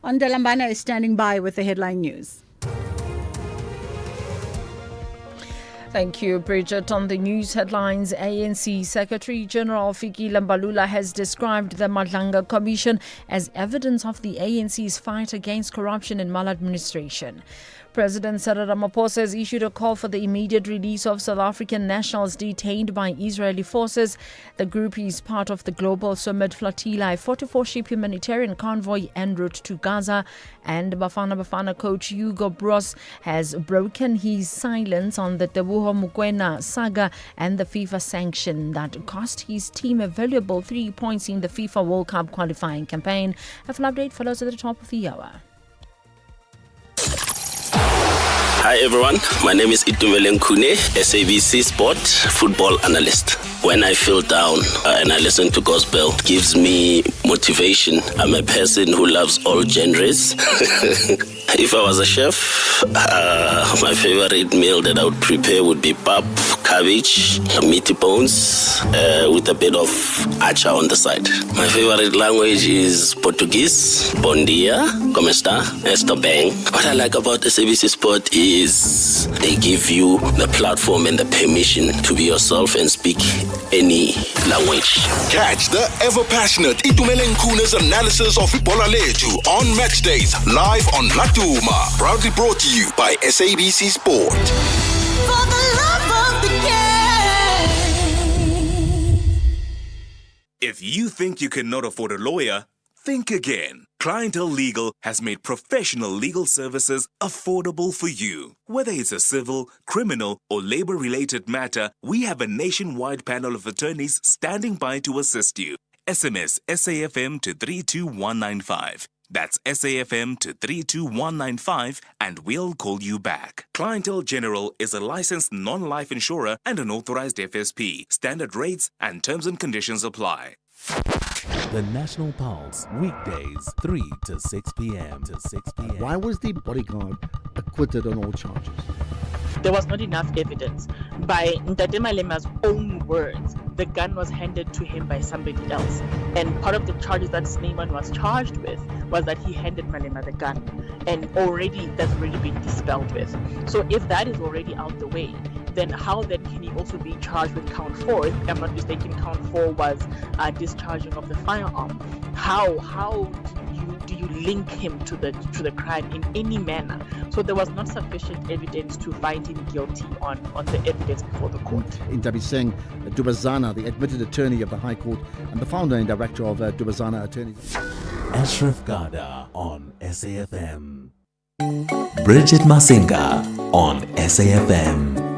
Ndalambana is standing by with the headline news. Thank you, Bridget. On the news headlines, ANC Secretary General Fikile Mbalula has described the Madlanga Commission as evidence of the ANC's fight against corruption in maladministration. President Cyril Ramaphosa has issued a call for the immediate release of South African nationals detained by Israeli forces. The group is part of the Global Summit Flotilla, a 44-ship humanitarian convoy en route to Gaza. And Bafana coach Hugo Broos has broken his silence on the Teboho Mokoena saga and the FIFA sanction that cost his team a valuable 3 points in the FIFA World Cup qualifying campaign. A full update follows at the top of the hour. Hi everyone, my name is Itumele Nkune, SABC Sport football analyst. When I feel down and I listen to gospel, it gives me motivation. I'm a person who loves all genres. If I was a chef, my favorite meal that I would prepare would be pap, cabbage, meaty bones, with a bit of acha on the side. My favorite language is Portuguese. Bom dia, como está? Estou bem. What I like about SABC Sport is they give you the platform and the permission to be yourself and speak any language. Catch the ever-passionate Itumele Nkune's analysis of Ibola Letu on match days, live on Latuma. Proudly brought to you by SABC Sport. For the love of the game. If you think you cannot afford a lawyer, think again. Clientele Legal has made professional legal services affordable for you. Whether it's a civil, criminal, or labor-related matter, we have a nationwide panel of attorneys standing by to assist you. SMS SAFM to 32195. That's SAFM to 32195 and we'll call you back. Clientele General is a licensed non-life insurer and an authorized FSP. Standard rates and terms and conditions apply. The National Pulse, weekdays, 3 to 6 p.m. Why was the bodyguard acquitted on all charges? There was not enough evidence. By Ntate Malema's own words, the gun was handed to him by somebody else. And part of the charges that Snyman was charged with was that he handed Malema the gun. And that's already been dispelled with. So if that is already out the way, then how then can he also be charged with count 4? If I'm not mistaken, count 4 was discharging of the firearm. How do you link him to the crime in any manner? So there was not sufficient evidence to find him guilty on the evidence before the court. Intabi Singh Dubazana, the admitted attorney of the High Court and the founder and director of Dubazana Attorneys. Ashraf Garda on SAFM. Bridget Masinga on SAFM.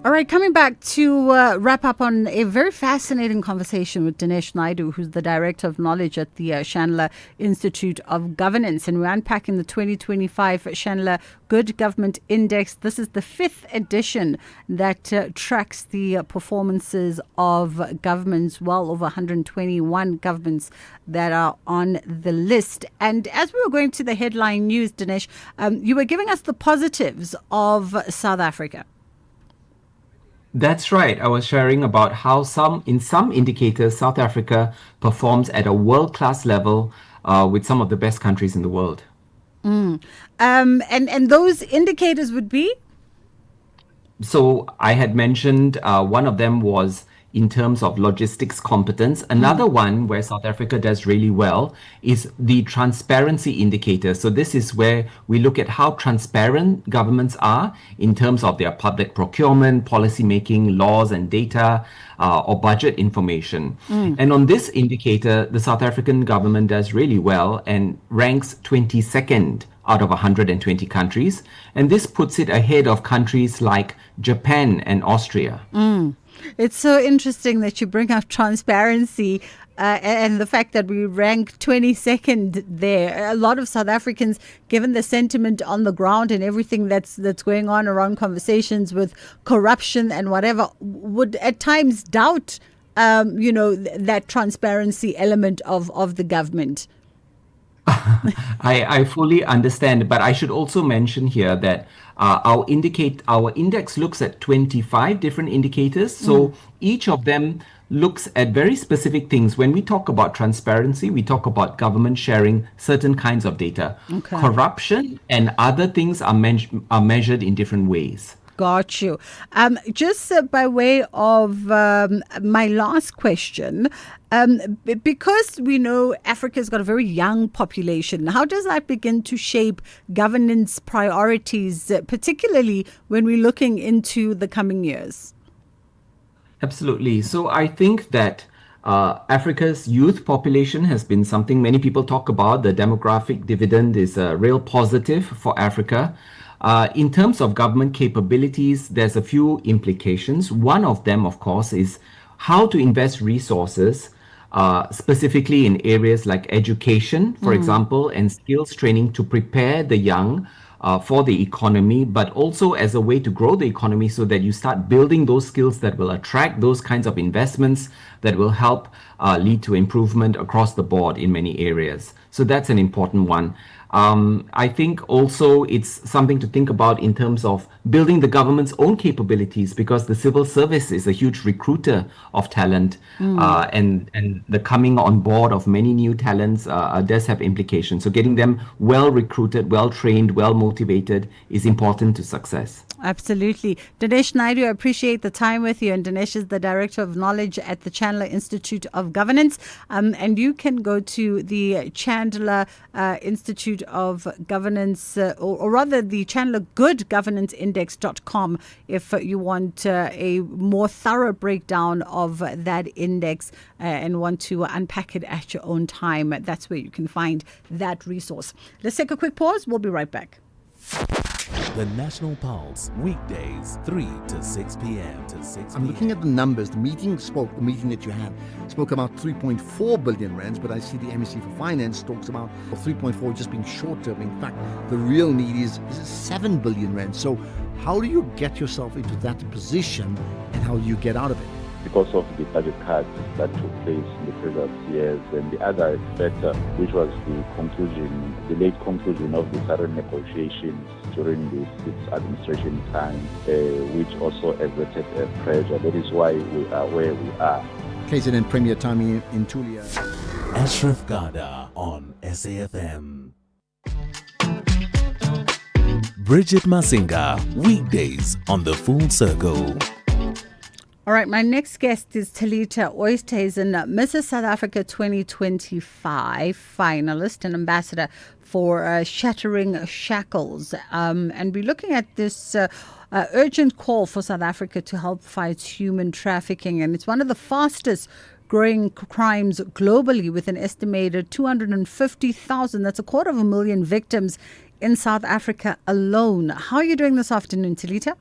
All right, coming back to wrap up on a very fascinating conversation with Dinesh Naidu, who's the Director of Knowledge at the Chandler Institute of Governance. And we're unpacking the 2025 Chandler Good Government Index. This is the 5th edition that tracks the performances of governments, well over 121 governments that are on the list. And as we were going to the headline news, Dinesh, you were giving us the positives of South Africa. That's right. I was sharing about how in some indicators, South Africa performs at a world-class level with some of the best countries in the world. And those indicators would be? So I had mentioned one of them was in terms of logistics competence. Another one where South Africa does really well is the transparency indicator. So this is where we look at how transparent governments are in terms of their public procurement, policy making, laws and data, or budget information. And on this indicator, the South African government does really well and ranks 22nd out of 120 countries. And this puts it ahead of countries like Japan and Austria. It's so interesting that you bring up transparency and the fact that we rank 22nd there. A lot of South Africans, given the sentiment on the ground and everything that's going on around conversations with corruption and whatever, would at times doubt, that transparency element of the government. I fully understand, but I should also mention here that our index looks at 25 different indicators. So each of them looks at very specific things. When we talk about transparency, we talk about government sharing certain kinds of data. Okay. Corruption and other things are measured in different ways. Got you. Just by way of my last question, because we know Africa's got a very young population, how does that begin to shape governance priorities, particularly when we're looking into the coming years? Absolutely. So I think that Africa's youth population has been something many people talk about. The demographic dividend is a real positive for Africa. In terms of government capabilities, there's a few implications. One of them, of course, is how to invest resources, specifically in areas like education, for example, and skills training to prepare the young for the economy, but also as a way to grow the economy so that you start building those skills that will attract those kinds of investments that will help lead to improvement across the board in many areas. So that's an important one. I think also it's something to think about in terms of building the government's own capabilities, because the civil service is a huge recruiter of talent, and the coming on board of many new talents does have implications. So getting them well recruited, well trained, well motivated is important to success. Absolutely. Dinesh Naidu, I appreciate the time with you. And Dinesh is the Director of Knowledge at the Chandler Institute of Governance. And you can go to the Chandler Institute of Governance, or rather the Chandler Good Governance Index.com if you want a more thorough breakdown of that index and want to unpack it at your own time. That's where you can find that resource. Let's take a quick pause. We'll be right back. The National Pulse, weekdays, 3 to 6 p.m. I'm looking at the numbers. The meeting that you had spoke about 3.4 billion rands, but I see the MEC for Finance talks about 3.4 just being short-term. In fact, the real need is 7 billion rands. So how do you get yourself into that position, and how do you get out of it? Because of the budget cuts that took place in the previous years, and the other factor, which was the late conclusion of the current negotiations during this administration time, which also exerted pressure. That is why we are where we are. KZN Premier Tami in Tulia. Ashraf Garda on SAFM. Bridget Masinga, weekdays on The Full Circle. All right, my next guest is Talita Oosthuizen, Mrs. South Africa 2025 finalist and ambassador for Shattering Shackles. And we're looking at this urgent call for South Africa to help fight human trafficking. And it's one of the fastest growing crimes globally, with an estimated 250,000, that's 250,000 victims in South Africa alone. How are you doing this afternoon, Talita?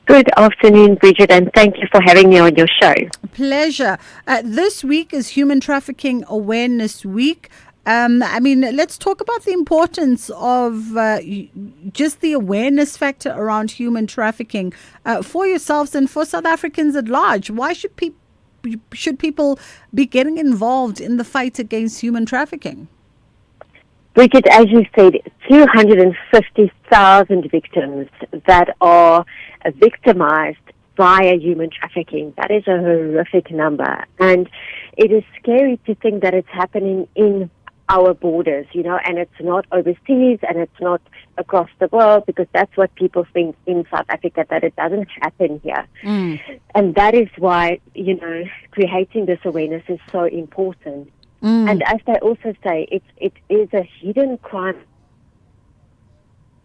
Good afternoon, Bridget, and thank you for having me on your show. Pleasure. This week is Human Trafficking Awareness Week. Let's talk about the importance of just the awareness factor around human trafficking for yourselves and for South Africans at large. Why should people be getting involved in the fight against human trafficking? Bridget, as you said, 250,000 victims that are victimized via human trafficking. That is a horrific number. And it is scary to think that it's happening in our borders, and it's not overseas and it's not across the world, because that's what people think in South Africa, that it doesn't happen here. And that is why, creating this awareness is so important. And as they also say, it is a hidden crime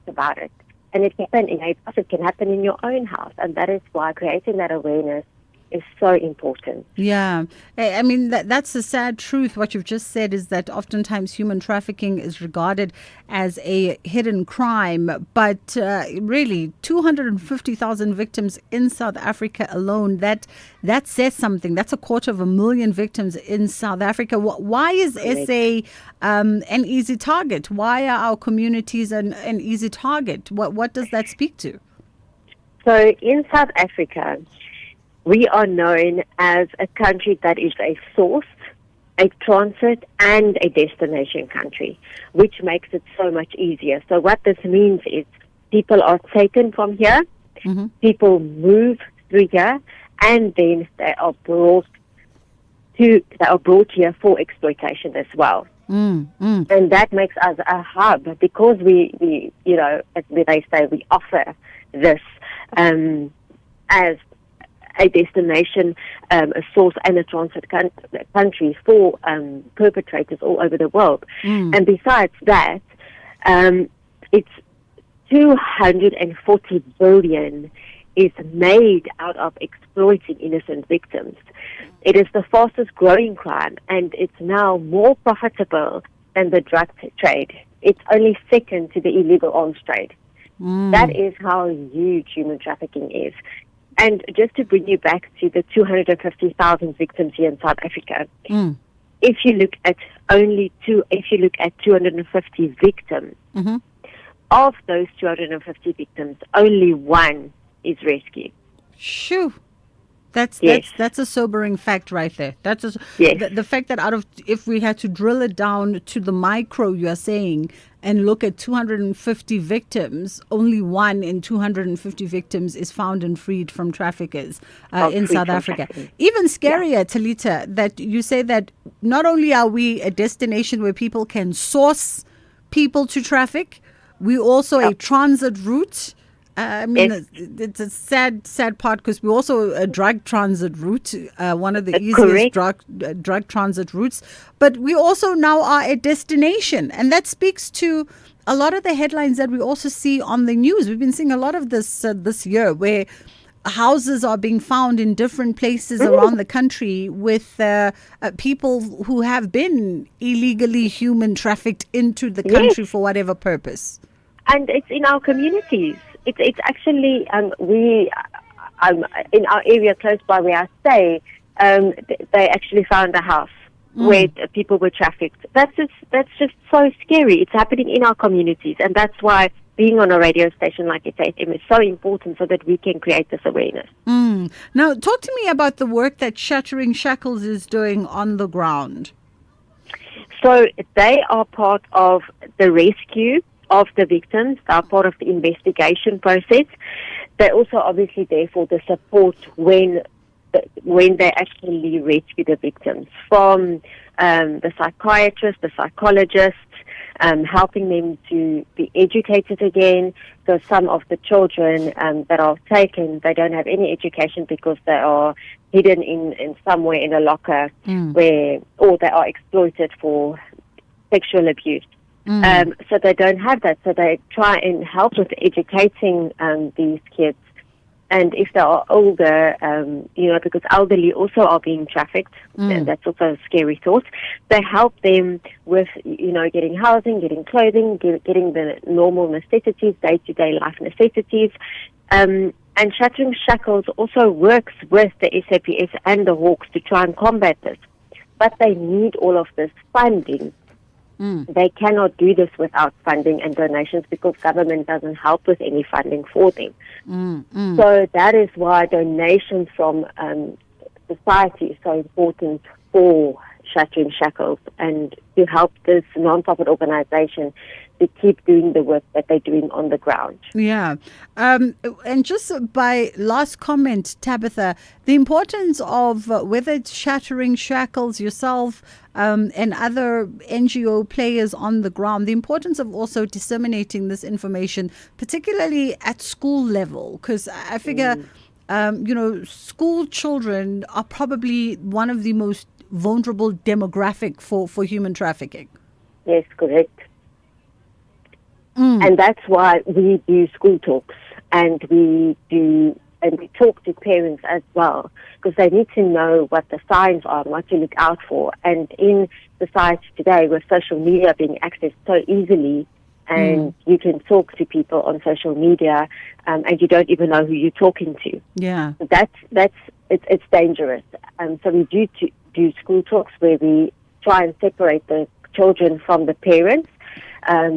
about it. And it can happen in a house, it can happen in your own house. And that is why creating that awareness is so important. Yeah. That's the sad truth. What you've just said is that oftentimes human trafficking is regarded as a hidden crime. But really, 250,000 victims in South Africa alone, that says something. That's 250,000 victims in South Africa. Why is SA an easy target? Why are our communities an easy target? What does that speak to? So in South Africa, we are known as a country that is a source, a transit, and a destination country, which makes it so much easier. So what this means is people are taken from here, people move through here, and then they are brought that are brought here for exploitation as well. And that makes us a hub because we as they say, we offer this as a destination, a source and a transit country for perpetrators all over the world. And besides that, it's 240 billion is made out of exploiting innocent victims. It is the fastest growing crime, and it's now more profitable than the drug trade. It's only second to the illegal arms trade. That is how huge human trafficking is. And just to bring you back to the 250,000 victims here in South Africa, if you look at 250 victims, of those 250 victims, only one is rescued. Shoo. That's a sobering fact right there. That's the fact that if we had to drill it down to the micro, you are saying, and look at 250 victims, only one in 250 victims is found and freed from traffickers in South Africa. Even scarier, Talita, that you say that not only are we a destination where people can source people to traffic, we also a transit route. It's a sad part because we're also a drug transit route, one of the easiest drug transit routes. But we also now are a destination. And that speaks to a lot of the headlines that we also see on the news. We've been seeing a lot of this this year where houses are being found in different places around the country with people who have been illegally human trafficked into the country for whatever purpose. And it's in our communities. It's actually in our area close by where I stay. They actually found a house where people were trafficked. That's just so scary. It's happening in our communities, and that's why being on a radio station like FM is so important, so that we can create this awareness. Now, talk to me about the work that Shattering Shackles is doing on the ground. So they are part of the rescue of the victims. They are part of the investigation process. They're also obviously there for the support when they actually rescue the victims, from the psychiatrist, the psychologist, helping them to be educated again. So some of the children that are taken, they don't have any education because they are hidden in somewhere in a locker or they are exploited for sexual abuse. So they don't have that. So they try and help with educating these kids. And if they are older, because elderly also are being trafficked, and that's also a scary thought. They help them with, getting housing, getting clothing, getting the normal necessities, day-to-day life necessities. And Shattering Shackles also works with the SAPS and the Hawks to try and combat this. But they need all of this funding. They cannot do this without funding and donations because government doesn't help with any funding for them. So that is why donations from society is so important for Shattering Shackles and to help this non-profit organization to keep doing the work that they're doing on the ground. Yeah. And just by last comment, Tabitha, the importance of whether it's Shattering Shackles, yourself, and other NGO players on the ground, the importance of also disseminating this information, particularly at school level, because I figure, school children are probably one of the most vulnerable demographic for human trafficking. Yes, correct. And that's why we do school talks, and we talk to parents as well, because they need to know what the signs are and what to look out for. And in society today, with social media being accessed so easily, and you can talk to people on social media, and you don't even know who you're talking to. Yeah, it's dangerous. So we do school talks where we try and separate the children from the parents.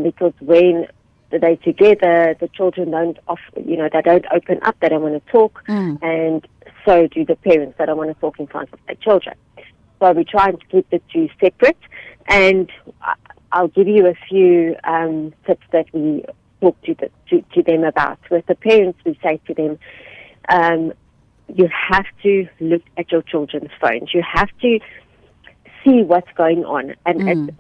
Because when they're together, the children they don't open up, they don't want to talk, and so do the parents, they don't want to talk in front of their children. So we try and keep the two separate, and I'll give you a few tips that we talk to them about. With the parents, we say to them, you have to look at your children's phones. You have to see what's going on. And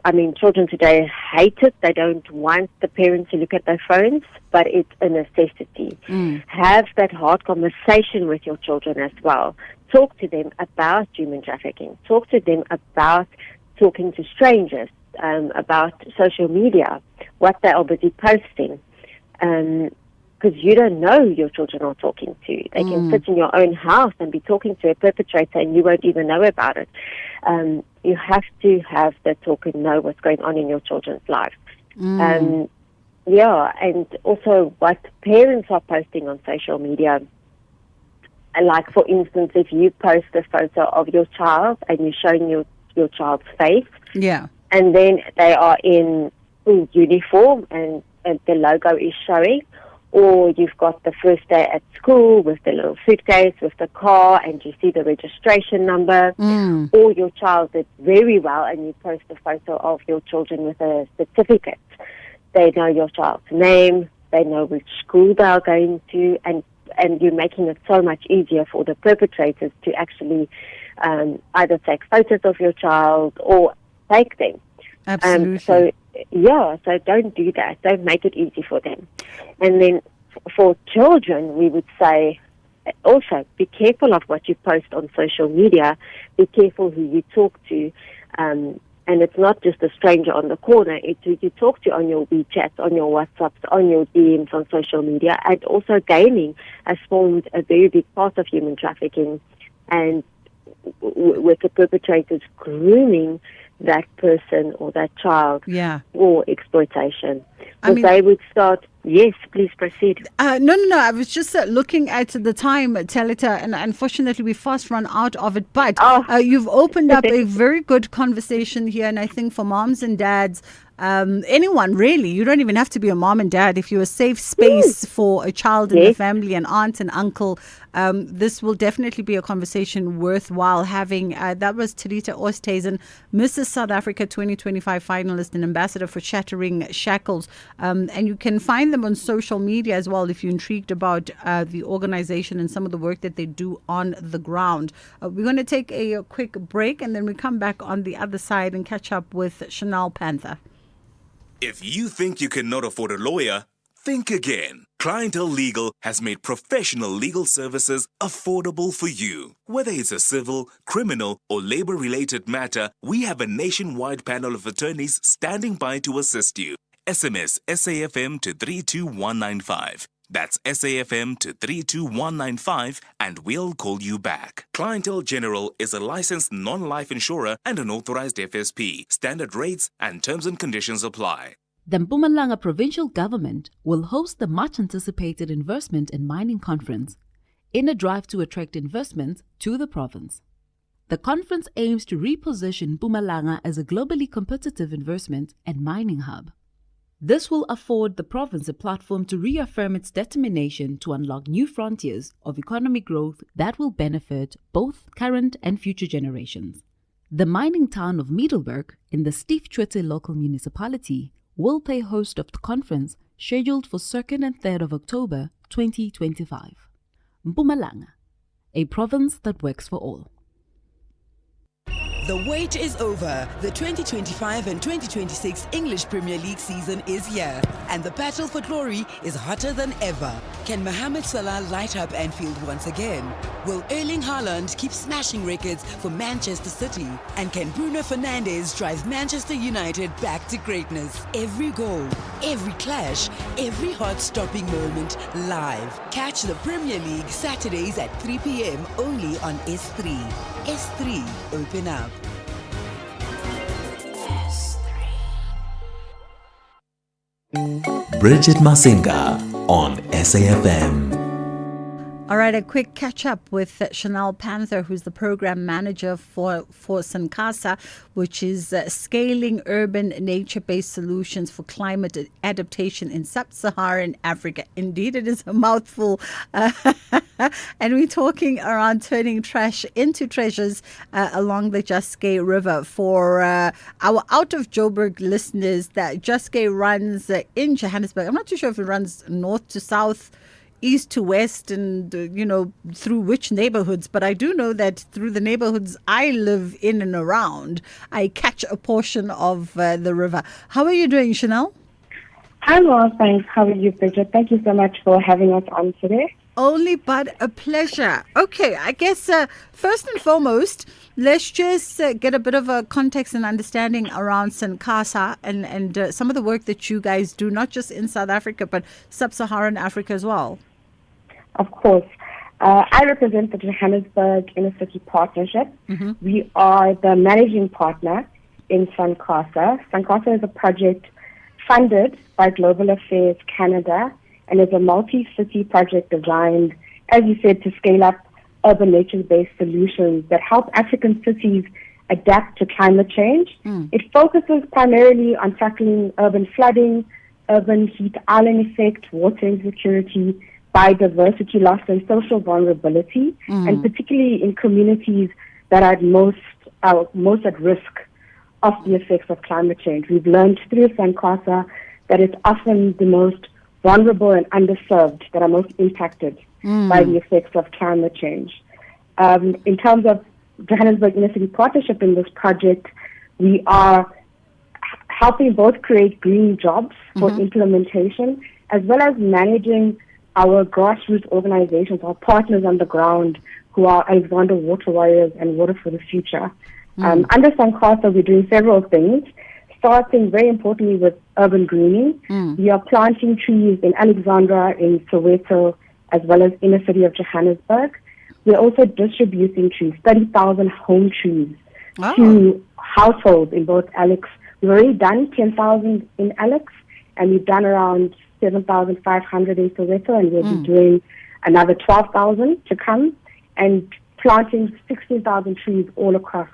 I mean, children today hate it. They don't want the parents to look at their phones, but it's a necessity. Have that hard conversation with your children as well. Talk to them about human trafficking. Talk to them about talking to strangers, about social media, what they are busy posting. Because you don't know who your children are talking to. They can sit in your own house and be talking to a perpetrator and you won't even know about it. You have to have the talk and know what's going on in your children's lives. And also what parents are posting on social media. Like, for instance, if you post a photo of your child and you're showing your child's face, and then they are in uniform and the logo is showing, or you've got the first day at school with the little suitcase with the car and you see the registration number, or your child did very well and you post a photo of your children with a certificate. They know your child's name, they know which school they are going to, and you're making it so much easier for the perpetrators to actually either take photos of your child or take them. Absolutely. So don't do that. Don't make it easy for them. And then for children, we would say also be careful of what you post on social media. Be careful who you talk to. And it's not just a stranger on the corner. It's who you talk to on your WeChat, on your WhatsApps, on your DMs on social media. And also gaming has formed a very big part of human trafficking. And with the perpetrators grooming that person or that child for exploitation. So they would start. Yes, please proceed. No. I was just looking at the time, Talita, and unfortunately we fast run out of it. But you've opened up a very good conversation here, and I think for moms and dads, anyone really, you don't even have to be a mom and dad. If you're a safe space for a child in the family, an aunt and uncle, this will definitely be a conversation worthwhile having. That was Talita Oosthuizen, Mrs. South Africa 2025 finalist and ambassador for Shattering Shackles. And you can find them on social media as well if you're intrigued about the organization and some of the work that they do on the ground. We're going to take a quick break and then we come back on the other side and catch up with Chanel Panther. If you think you cannot afford a lawyer, think again. Clientele Legal has made professional legal services affordable for you. Whether it's a civil, criminal, or labor-related matter, we have a nationwide panel of attorneys standing by to assist you. SMS SAFM to 32195. That's SAFM to 32195 and we'll call you back. Clientele General is a licensed non-life insurer and an authorized FSP. Standard rates and terms and conditions apply. The Mpumalanga Provincial Government will host the much-anticipated Investment and Mining Conference in a drive to attract investment to the province. The conference aims to reposition Mpumalanga as a globally competitive investment and mining hub. This will afford the province a platform to reaffirm its determination to unlock new frontiers of economic growth that will benefit both current and future generations. The mining town of Middelburg in the Steve Tshwete local municipality will play host of the conference scheduled for 2nd and 3rd of October 2025. Mpumalanga, a province that works for all. The wait is over. The 2025 and 2026 English Premier League season is here, and the battle for glory is hotter than ever. Can Mohamed Salah light up Anfield once again? Will Erling Haaland keep smashing records for Manchester City? And can Bruno Fernandes drive Manchester United back to greatness? Every goal, every clash, every heart-stopping moment live. Catch the Premier League Saturdays at 3 p.m. only on S3. S3, open up. Bridget Masinga on SAFM. All right, a quick catch up with Chanel Panther, who's the program manager for Sankasa, which is scaling urban nature-based solutions for climate adaptation in sub-Saharan Africa. Indeed, it is a mouthful. And we're talking around turning trash into treasures along the Jaskei River. For our out of Joburg listeners, that Jaskei runs in Johannesburg. I'm not too sure if it runs north to south east to west and, through which neighborhoods, but I do know that through the neighborhoods I live in and around, I catch a portion of the river. How are you doing, Chanel? I'm well, thanks. How are you, Bridget? Thank you so much for having us on today. Only but a pleasure. Okay, I guess first and foremost, let's just get a bit of a context and understanding around SANCASA and some of the work that you guys do, not just in South Africa, but sub-Saharan Africa as well. Of course. I represent the Johannesburg Inner City Partnership. Mm-hmm. We are the managing partner in SANCASA. SANCASA is a project funded by Global Affairs Canada, and is a multi-city project designed, as you said, to scale up urban nature-based solutions that help African cities adapt to climate change. It focuses primarily on tackling urban flooding, urban heat island effect, water insecurity, biodiversity loss, and social vulnerability, and particularly in communities that are most at risk of the effects of climate change. We've learned through SANCASA that it's often the most vulnerable and underserved that are most impacted by the effects of climate change. In terms of Johannesburg Inner City Partnership in this project, we are helping both create green jobs for implementation, as well as managing our grassroots organizations, our partners on the ground, who are Alexander Water Warriors and Water for the Future. Under SANCASA, we're doing several things, starting very importantly with urban greening. We are planting trees in Alexandra, in Soweto, as well as inner city of Johannesburg. We're also distributing trees, 30,000 home trees to households in both Alex. We've already done 10,000 in Alex, and we've done around 7,500 in Soweto, and we'll be doing another 12,000 to come, and planting 16,000 trees all across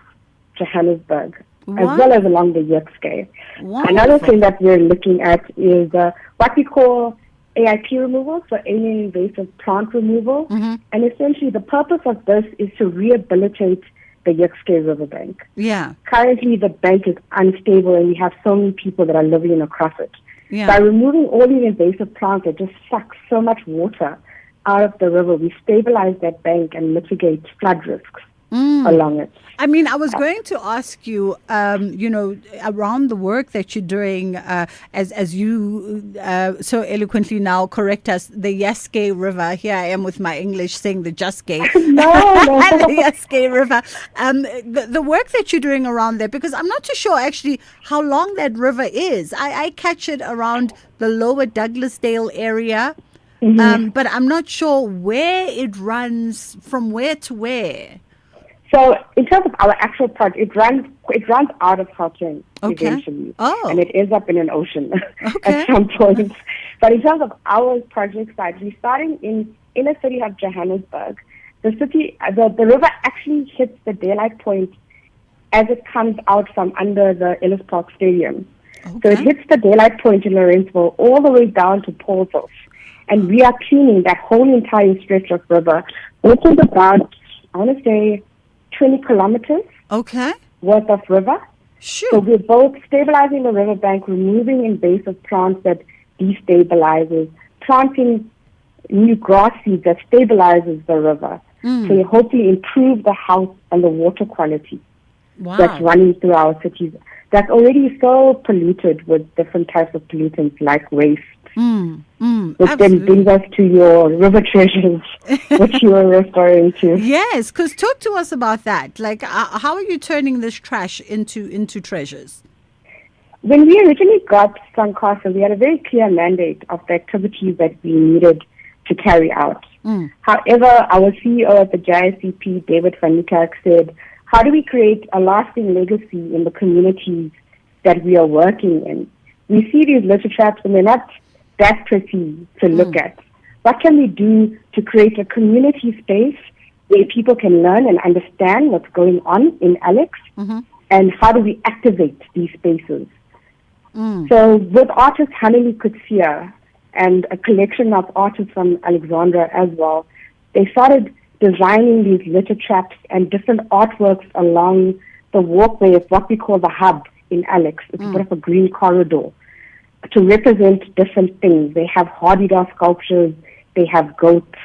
Johannesburg, as well as along the Yexke. Another thing that we're looking at is what we call AIP removal, so alien invasive plant removal. And essentially the purpose of this is to rehabilitate the Yexke riverbank. Yeah. Currently the bank is unstable and we have so many people that are living across it. Yeah. By removing all these invasive plants that just suck so much water out of the river, we stabilize that bank and mitigate flood risks along it. I mean, I was going to ask you, around the work that you're doing, as you so eloquently now correct us, the Yexke River. Here I am with my English saying the Juske. The Yexke River. The work that you're doing around there, because I'm not too sure actually how long that river is. I catch it around the lower Douglasdale area, but I'm not sure where it runs, from where to where. So in terms of our actual project, it runs out of Gauteng eventually, and it ends up in an ocean at some point. But in terms of our project side, we're starting in inner city of Johannesburg. The river actually hits the daylight point as it comes out from under the Ellis Park Stadium. So it hits the daylight point in Lawrenceville all the way down to Paulshof. And we are cleaning that whole entire stretch of river, which is about, I want to say, 20 kilometers worth of river. So we're both stabilizing the riverbank, removing invasive plants that destabilizes, planting new grass seeds that stabilizes the river. So you hopefully improve the health and the water quality that's running through our cities. That's already so polluted with different types of pollutants like waste. Which then brings us to your river treasures, which you were referring to. Yes, because talk to us about that. Like, how are you turning this trash into treasures? When we originally got SANCASA, we had a very clear mandate of the activities that we needed to carry out. However, our CEO at the JICP, David van Niekerk, said, how do we create a lasting legacy in the communities that we are working in? We see these litter traps and they're not that pretty to look at. What can we do to create a community space where people can learn and understand what's going on in Alex? And how do we activate these spaces? So with artist Haneli Kutsia and a collection of artists from Alexandra as well, they started designing these litter traps and different artworks along the walkway of what we call the hub in Alex. It's a bit of a green corridor to represent different things. They have Hadida sculptures, they have goats,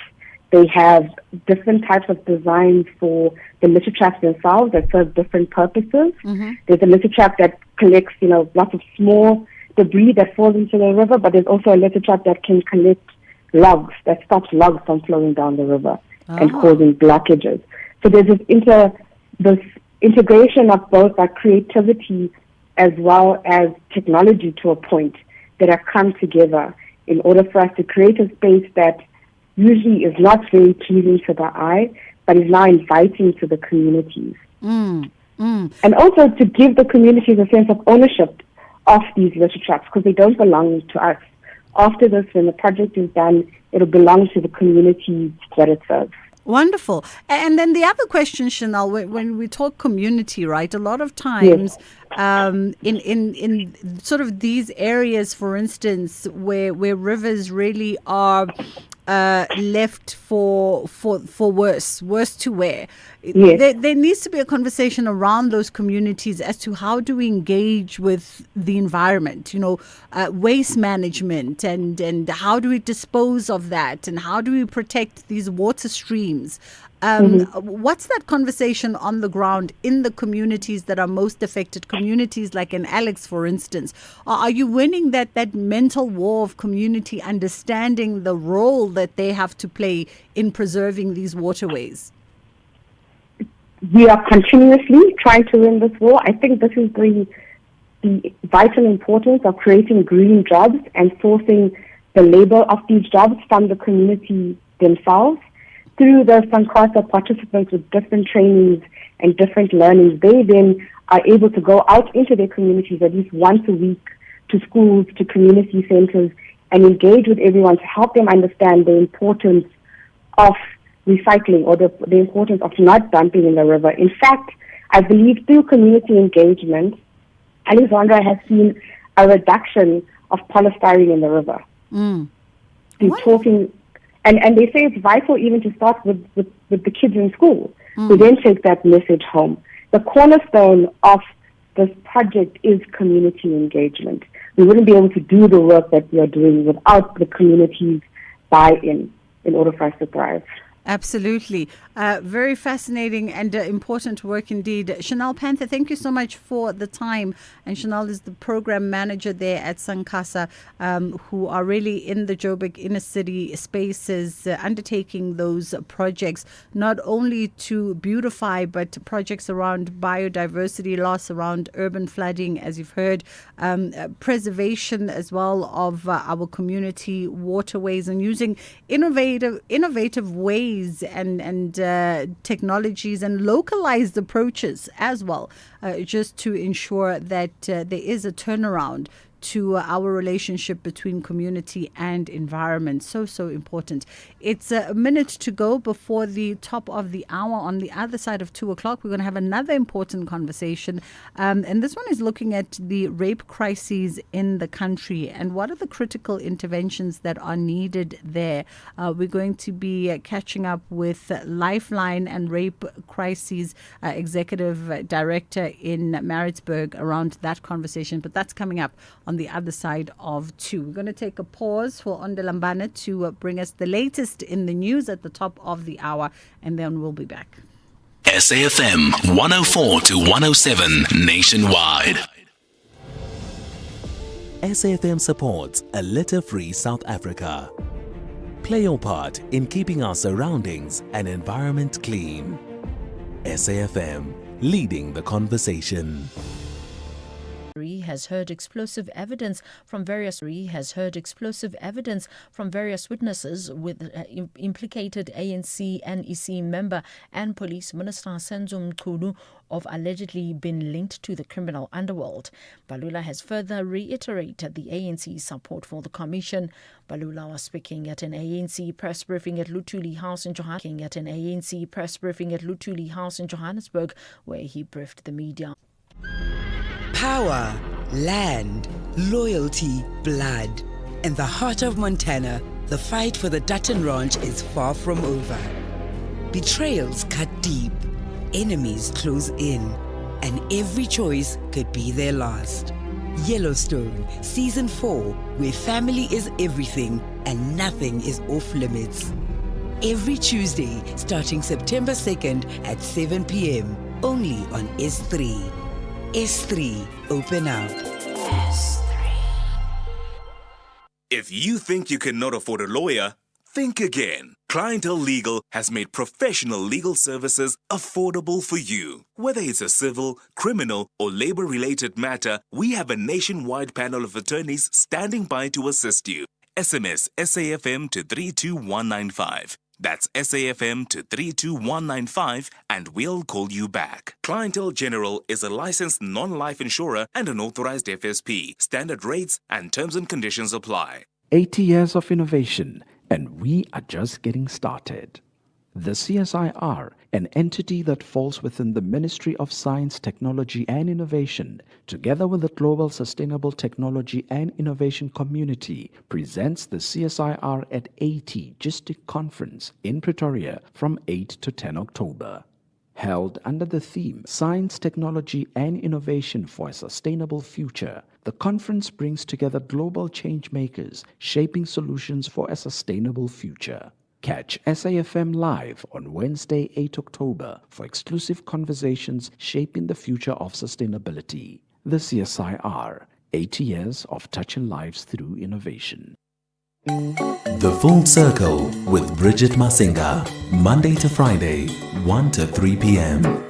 they have different types of designs for the litter traps themselves that serve different purposes. There's a litter trap that collects, lots of small debris that falls into the river, but there's also a litter trap that can collect logs, that stops logs from flowing down the river and causing blockages. So there's this integration of both our creativity as well as technology to a point that have come together in order for us to create a space that usually is not very pleasing to the eye, but is now inviting to the communities. And also to give the communities a sense of ownership of these litter traps, because they don't belong to us. After this, when the project is done, it'll belong to the communities that it serves. Wonderful. And then the other question, Chanel, when we talk community, right, a lot of times in sort of these areas, for instance, where rivers really are left for worse to wear. There needs to be a conversation around those communities as to how do we engage with the environment, waste management and how do we dispose of that and how do we protect these water streams. What's that conversation on the ground in the communities that are most affected, communities like in Alex, for instance? Are you winning that mental war of community, understanding the role that they have to play in preserving these waterways? We are continuously trying to win this war. I think this is the vital importance of creating green jobs and sourcing the labor of these jobs from the community themselves. Through the Sankasa participants with different trainings and different learnings, they then are able to go out into their communities at least once a week to schools, to community centers, and engage with everyone to help them understand the importance of recycling or the importance of not dumping in the river. In fact, I believe through community engagement, Alexandra has seen a reduction of polystyrene in the river. Through talking. And they say it's vital even to start with the kids in school, who then take that message home. The cornerstone of this project is community engagement. We wouldn't be able to do the work that we are doing without the community's buy-in in order for us to thrive. Absolutely. Very fascinating and important work indeed. Chanel Panther, thank you so much for the time. And Chanel is the program manager there at Sankasa, who are really in the Joburg inner city spaces, undertaking those projects, not only to beautify, but projects around biodiversity loss, around urban flooding, as you've heard, preservation as well of our community waterways, and using innovative ways and technologies and localized approaches as well, just to ensure that there is a turnaround to our relationship between community and environment. So important. It's a minute to go before the top of the hour. On the other side of 2 o'clock, we're going to have another important conversation. And this one is looking at the rape crises in the country and what are the critical interventions that are needed there. We're going to be catching up with Lifeline and Rape Crises Executive Director in Maritzburg around that conversation. But that's coming up on the other side of 2. We're going to take a pause for Ondelambana to bring us the latest in the news at the top of the hour, and then we'll be back. SAFM 104 to 107 nationwide. SAFM supports a litter-free South Africa. Play your part in keeping our surroundings and environment clean. SAFM, leading the conversation. Has heard explosive evidence from various witnesses with implicated ANC and NEC member and police minister Senzo Mchunu of allegedly been linked to the criminal underworld. Balula has further reiterated the ANC's support for the commission. Balula was speaking at an ANC press briefing at Luthuli House in Johannesburg, where he briefed the media. Power, land, loyalty, blood. In the heart of Montana, the fight for the Dutton Ranch is far from over. Betrayals cut deep, enemies close in, and every choice could be their last. Yellowstone, Season 4, where family is everything and nothing is off limits. Every Tuesday, starting September 2nd at 7 p.m. only on S3. S3, open up. If you think you cannot afford a lawyer, think again. Clientele Legal has made professional legal services affordable for you. Whether it's a civil, criminal, or labor-related matter, we have a nationwide panel of attorneys standing by to assist you. SMS SAFM to 32195. That's SAFM to 32195 and we'll call you back. Clientele General is a licensed non-life insurer and an authorized FSP. Standard rates and terms and conditions apply. 80 years of innovation, and we are just getting started. The CSIR, an entity that falls within the Ministry of Science, Technology and Innovation, together with the global sustainable technology and innovation community, presents the CSIR at 80 GISTIC Conference in Pretoria from 8 to 10 October. Held under the theme Science, Technology and Innovation for a Sustainable Future, the conference brings together global change makers shaping solutions for a sustainable future. Catch SAFM live on Wednesday, 8 October for exclusive conversations shaping the future of sustainability. The CSIR, 80 years of touching lives through innovation. The Full Circle with Bridget Masinga, Monday to Friday, 1 to 3 p.m.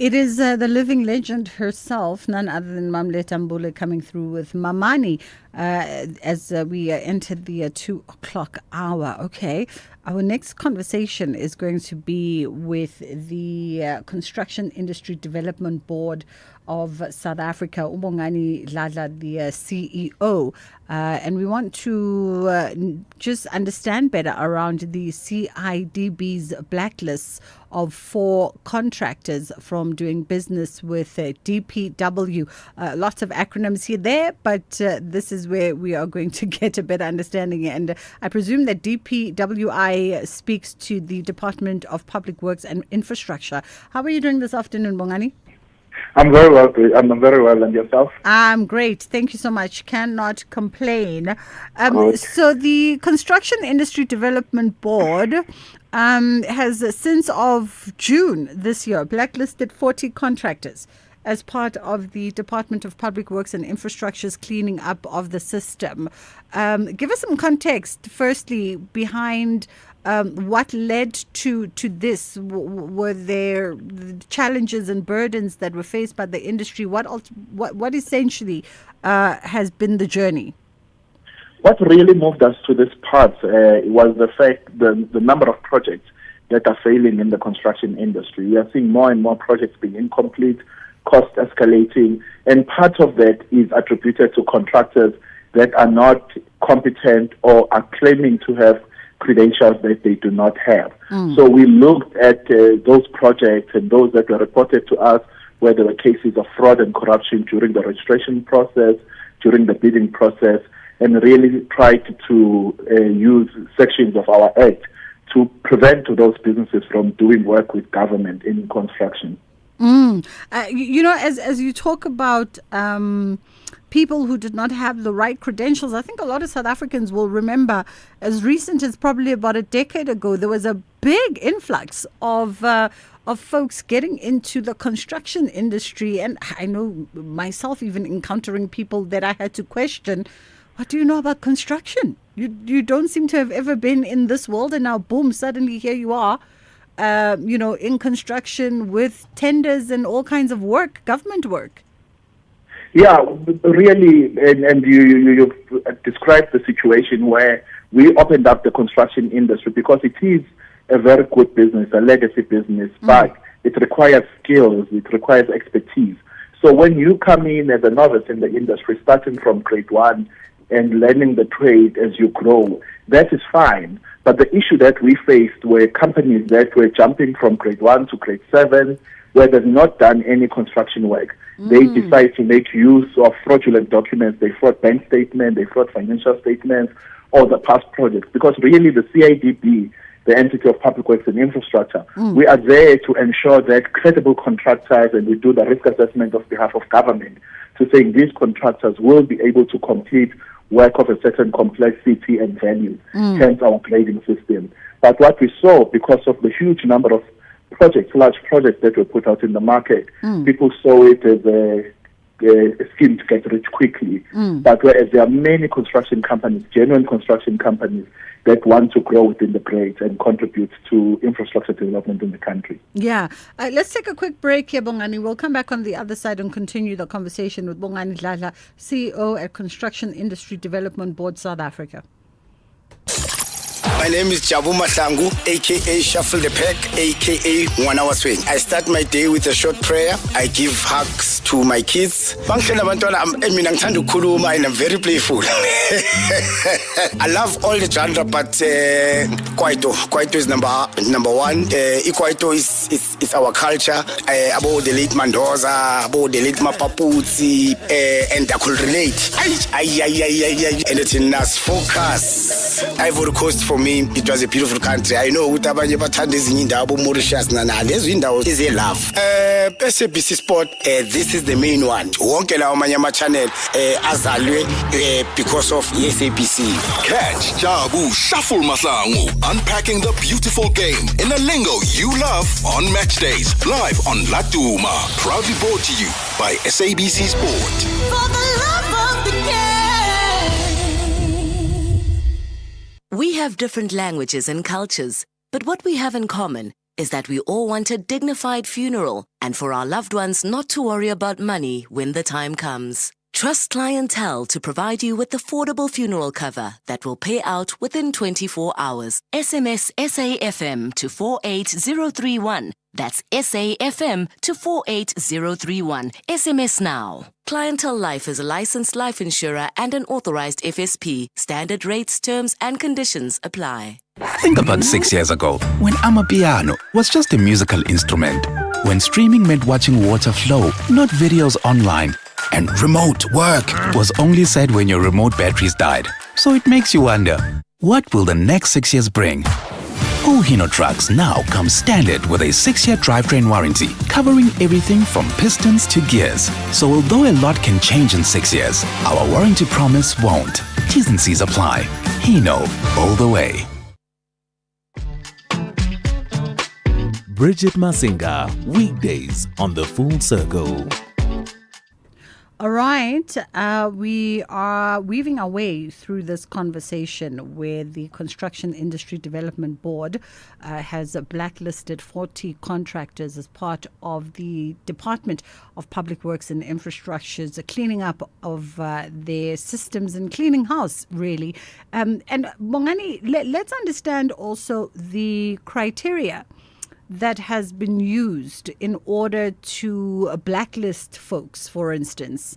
It is the living legend herself, none other than Mamleta Mbule, coming through with Mamani as we entered the 2 o'clock hour. Okay, our next conversation is going to be with the Construction Industry Development Board of South Africa, Ubongani Lala, the CEO, and we want to just understand better around the CIDB's blacklists of 4 contractors from doing business with DPW. Lots of acronyms here there, but this is where we are going to get a better understanding. And I presume that DPWI speaks to the Department of Public Works and Infrastructure. How are you doing this afternoon, Bongani? I'm very well. I'm very well, and yourself? I'm great. Thank you so much. Cannot complain. So the Construction Industry Development Board has, since of June this year, blacklisted 40 contractors as part of the Department of Public Works and Infrastructure's cleaning up of the system. Give us some context, firstly, behind what led to this. Were there challenges and burdens that were faced by the industry? What essentially has been the journey? What really moved us to this part was the fact the number of projects that are failing in the construction industry. We are seeing more and more projects being incomplete, cost escalating, and part of that is attributed to contractors that are not competent or are claiming to have credentials that they do not have. So we looked at those projects and those that were reported to us where there were cases of fraud and corruption during the registration process, during the bidding process, and really tried to use sections of our Act to prevent those businesses from doing work with government in construction. As you talk about people who did not have the right credentials, I think a lot of South Africans will remember, as recent as probably about a decade ago, there was a big influx of folks getting into the construction industry. And I know myself even encountering people that I had to question, what do you know about construction? You don't seem to have ever been in this world, and now boom, suddenly here you are, in construction with tenders and all kinds of work, government work. Yeah, really, and you've described the situation where we opened up the construction industry because it is a very good business, a legacy business, but it requires skills, it requires expertise. So when you come in as a novice in the industry, starting from grade 1 and learning the trade as you grow, that is fine. But the issue that we faced were companies that were jumping from grade 1 to grade 7, where they've not done any construction work. They decide to make use of fraudulent documents. They fraud bank statements, they fraud financial statements, or the past projects. Because really the CIDB, the entity of Public Works and Infrastructure, we are there to ensure that credible contractors, and we do the risk assessment on behalf of government, to say these contractors will be able to complete work of a certain complexity and value, hence our grading system. But what we saw, because of the huge number of projects, large projects that were put out in the market, people saw it as a scheme to get rich quickly. But whereas there are many construction companies, genuine construction companies, that want to grow within the grades and contribute to infrastructure development in the country. Yeah. Let's take a quick break here, Bongani. We'll come back on the other side and continue the conversation with Bongani Lala, CEO at Construction Industry Development Board, South Africa. My name is Jabu Mahlangu, a.k.a. Shuffle the Pack, a.k.a. 1 Hour Swing. I start my day with a short prayer. I give hugs to my kids. And I'm very playful. I love all the genre, but Kwaito is number 1. Kwaito is our culture. About the late Mandoza, about the late Mapaputsi, and I could relate. And it's in us focus. Ivory Coast for me, it was a beautiful country. I know Utabanye Batandes in Indabo, Mauritius, Nana, there's window is a love. SABC Sport, this is the main one. Wonkela Manyama channel, Azalwe, because of SABC. Catch Jabu Shuffle Mahlangu unpacking the beautiful game in a lingo you love on match days, live on Latuma. Proudly brought to you by SABC Sport. For the love of the game. We have different languages and cultures, but what we have in common is that we all want a dignified funeral and for our loved ones not to worry about money when the time comes. Trust Clientele to provide you with affordable funeral cover that will pay out within 24 hours. SMS SAFM to 48031. That's SAFM to 48031. SMS now. Clientele Life is a licensed life insurer and an authorized FSP. Standard rates, terms and conditions apply. Think about 6 years ago when Amapiano was just a musical instrument. When streaming meant watching water flow, not videos online. And remote work was only said when your remote batteries died. So it makes you wonder, what will the next 6 years bring? Hino trucks now come standard with a 6-year drivetrain warranty, covering everything from pistons to gears. So although a lot can change in 6 years, our warranty promise won't. T's and C's apply. Hino, all the way. Bridget Masinga, weekdays on The Full Circle. All right, we are weaving our way through this conversation where the Construction Industry Development Board has blacklisted 40 contractors as part of the Department of Public Works and Infrastructure's cleaning up of their systems and cleaning house, really. And Bongani, let's understand also the criteria that has been used in order to blacklist folks, for instance?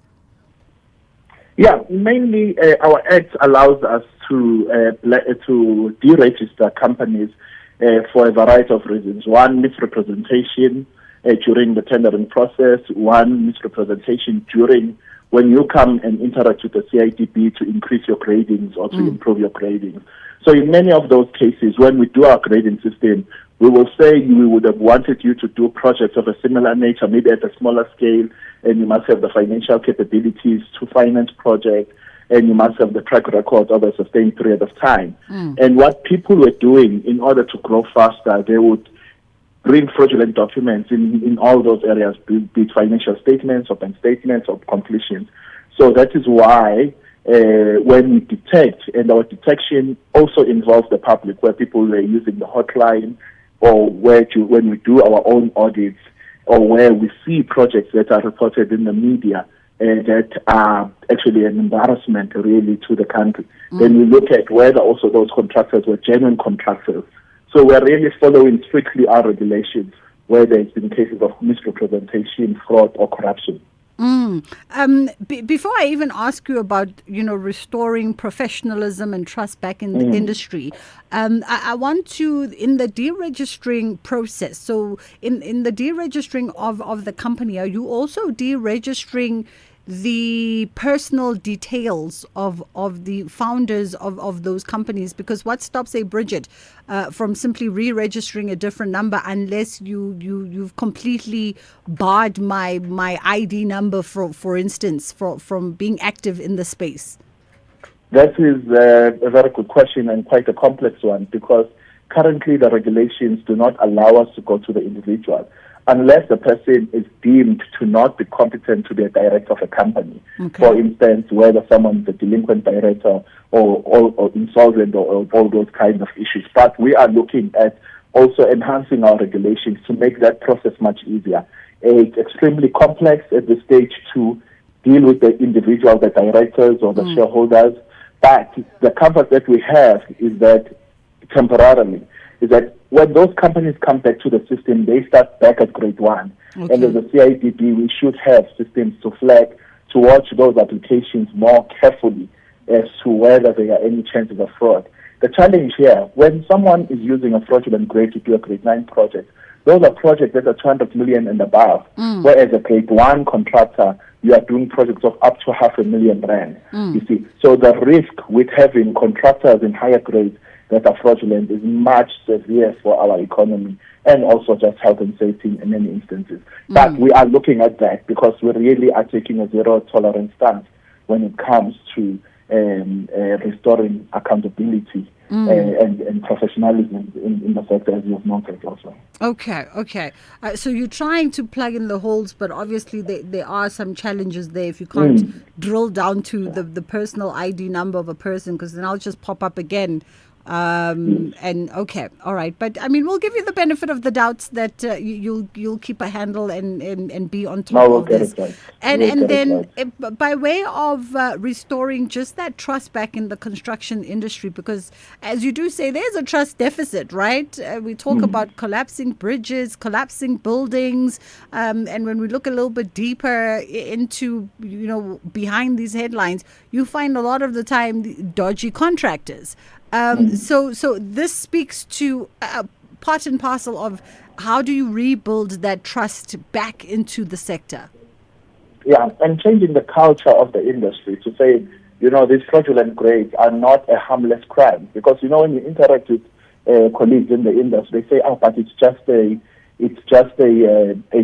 Yeah, mainly our Act allows us to deregister companies for a variety of reasons. One, misrepresentation during the tendering process. One, misrepresentation during when you come and interact with the CIDB to increase your gradings or to improve your gradings. So in many of those cases, when we do our grading system, we will say we would have wanted you to do projects of a similar nature, maybe at a smaller scale, and you must have the financial capabilities to finance projects, and you must have the track record of a sustained period of time. And what people were doing in order to grow faster, they would bring fraudulent documents in all those areas, be it financial statements or bank statements or completions. So that is why when we detect, and our detection also involves the public, where people were using the hotline, or when we do our own audits, or where we see projects that are reported in the media that are actually an embarrassment really to the country. Then we look at whether also those contractors were genuine contractors. So we're really following strictly our regulations where there's been cases of misrepresentation, fraud or corruption. Before I even ask you about, restoring professionalism and trust back in the industry, I want to, in the deregistering process, so in the deregistering of the company, are you also deregistering the personal details of the founders of those companies? Because what stops a Bridget from simply re-registering a different number unless you've completely barred my ID number, for instance, from being active in the space? That is a very good question and quite a complex one, because currently the regulations do not allow us to go to the individual unless the person is deemed to not be competent to be a director of a company. Okay. For instance, whether someone is a delinquent director or insolvent or all those kinds of issues. But we are looking at also enhancing our regulations to make that process much easier. It's extremely complex at this stage to deal with the individual, the directors or the shareholders. But the comfort that we have is that temporarily, is that when those companies come back to the system, they start back at grade one. Okay. And as a CIDB, we should have systems to flag, to watch those applications more carefully as to whether there are any chances of fraud. The challenge here, when someone is using a fraudulent grade to do a grade 9 project, those are projects that are 200 million and above, whereas a grade 1 contractor, you are doing projects of up to 500,000 rand. You see, so the risk with having contractors in higher grades that are fraudulent is much severe for our economy and also just health and safety in many instances. But we are looking at that because we really are taking a zero tolerance stance when it comes to restoring accountability and professionalism in the sector, as you've noted also. Okay. So you're trying to plug in the holes, but obviously there are some challenges there if you can't drill down to the personal ID number of a person, because then I'll just pop up again And okay, all right, but I mean, we'll give you the benefit of the doubts that you'll keep a handle and be on top we'll of get this. it right. And We'll and get it then right. by way of restoring just that trust back in the construction industry, because as you do say, there's a trust deficit, right? We talk about collapsing bridges, collapsing buildings, and when we look a little bit deeper into behind these headlines, you find a lot of the time dodgy contractors. So this speaks to part and parcel of how do you rebuild that trust back into the sector? Yeah, and changing the culture of the industry to say, these fraudulent grades are not a harmless crime. Because, when you interact with colleagues in the industry, they say, but it's just a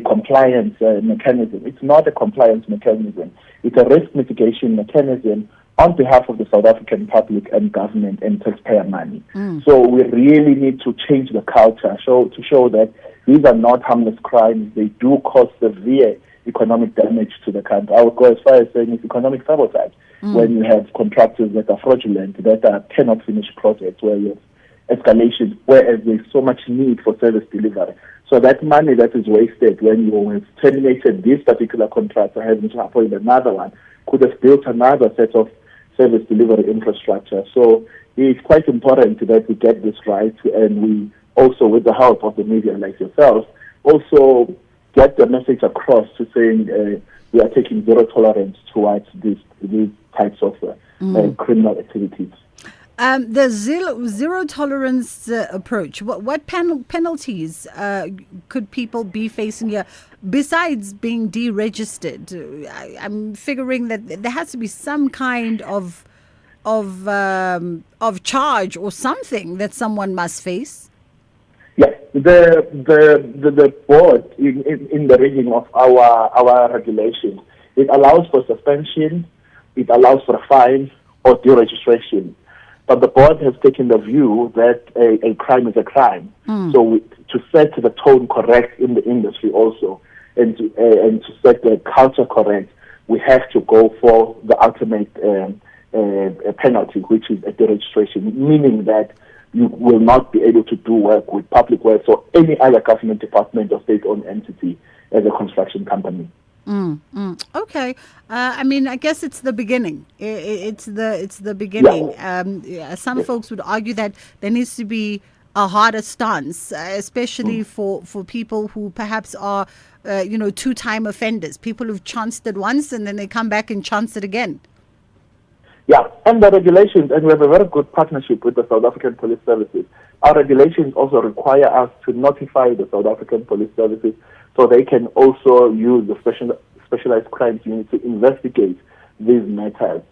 compliance mechanism. It's not a compliance mechanism. It's a risk mitigation mechanism on behalf of the South African public and government and taxpayer money. So we really need to change the culture to show that these are not harmless crimes. They do cause severe economic damage to the country. I would go as far as saying it's economic sabotage when you have contractors that are fraudulent, that cannot finish projects, where you have escalations, whereas there's so much need for service delivery. So that money that is wasted when you have terminated this particular contractor, having to appoint another one, could have built another set of service delivery infrastructure. So it's quite important that we get this right, and we also, with the help of the media like yourself, also get the message across to saying we are taking zero tolerance towards these types of criminal activities. The zero tolerance approach, what penalties could people be facing here besides being deregistered? I'm figuring that there has to be some kind of charge or something that someone must face. Yes, the board in the reading of our regulations, it allows for suspension, it allows for a fine or deregistration. But the board has taken the view that a crime is a crime. So to set the tone correct in the industry also, and to set the culture correct, we have to go for the ultimate penalty, which is a deregistration, meaning that you will not be able to do work with Public Works or any other government department or state-owned entity as a construction company. Okay. I mean, I guess it's the beginning. It's the beginning. Some folks would argue that there needs to be a harder stance, especially for people who perhaps are, two-time offenders, people who've chanced it once and then they come back and chance it again. Yeah, and the regulations, and we have a very good partnership with the South African Police Services. Our regulations also require us to notify the South African Police Services so they can also use the specialized crimes unit to investigate these matters.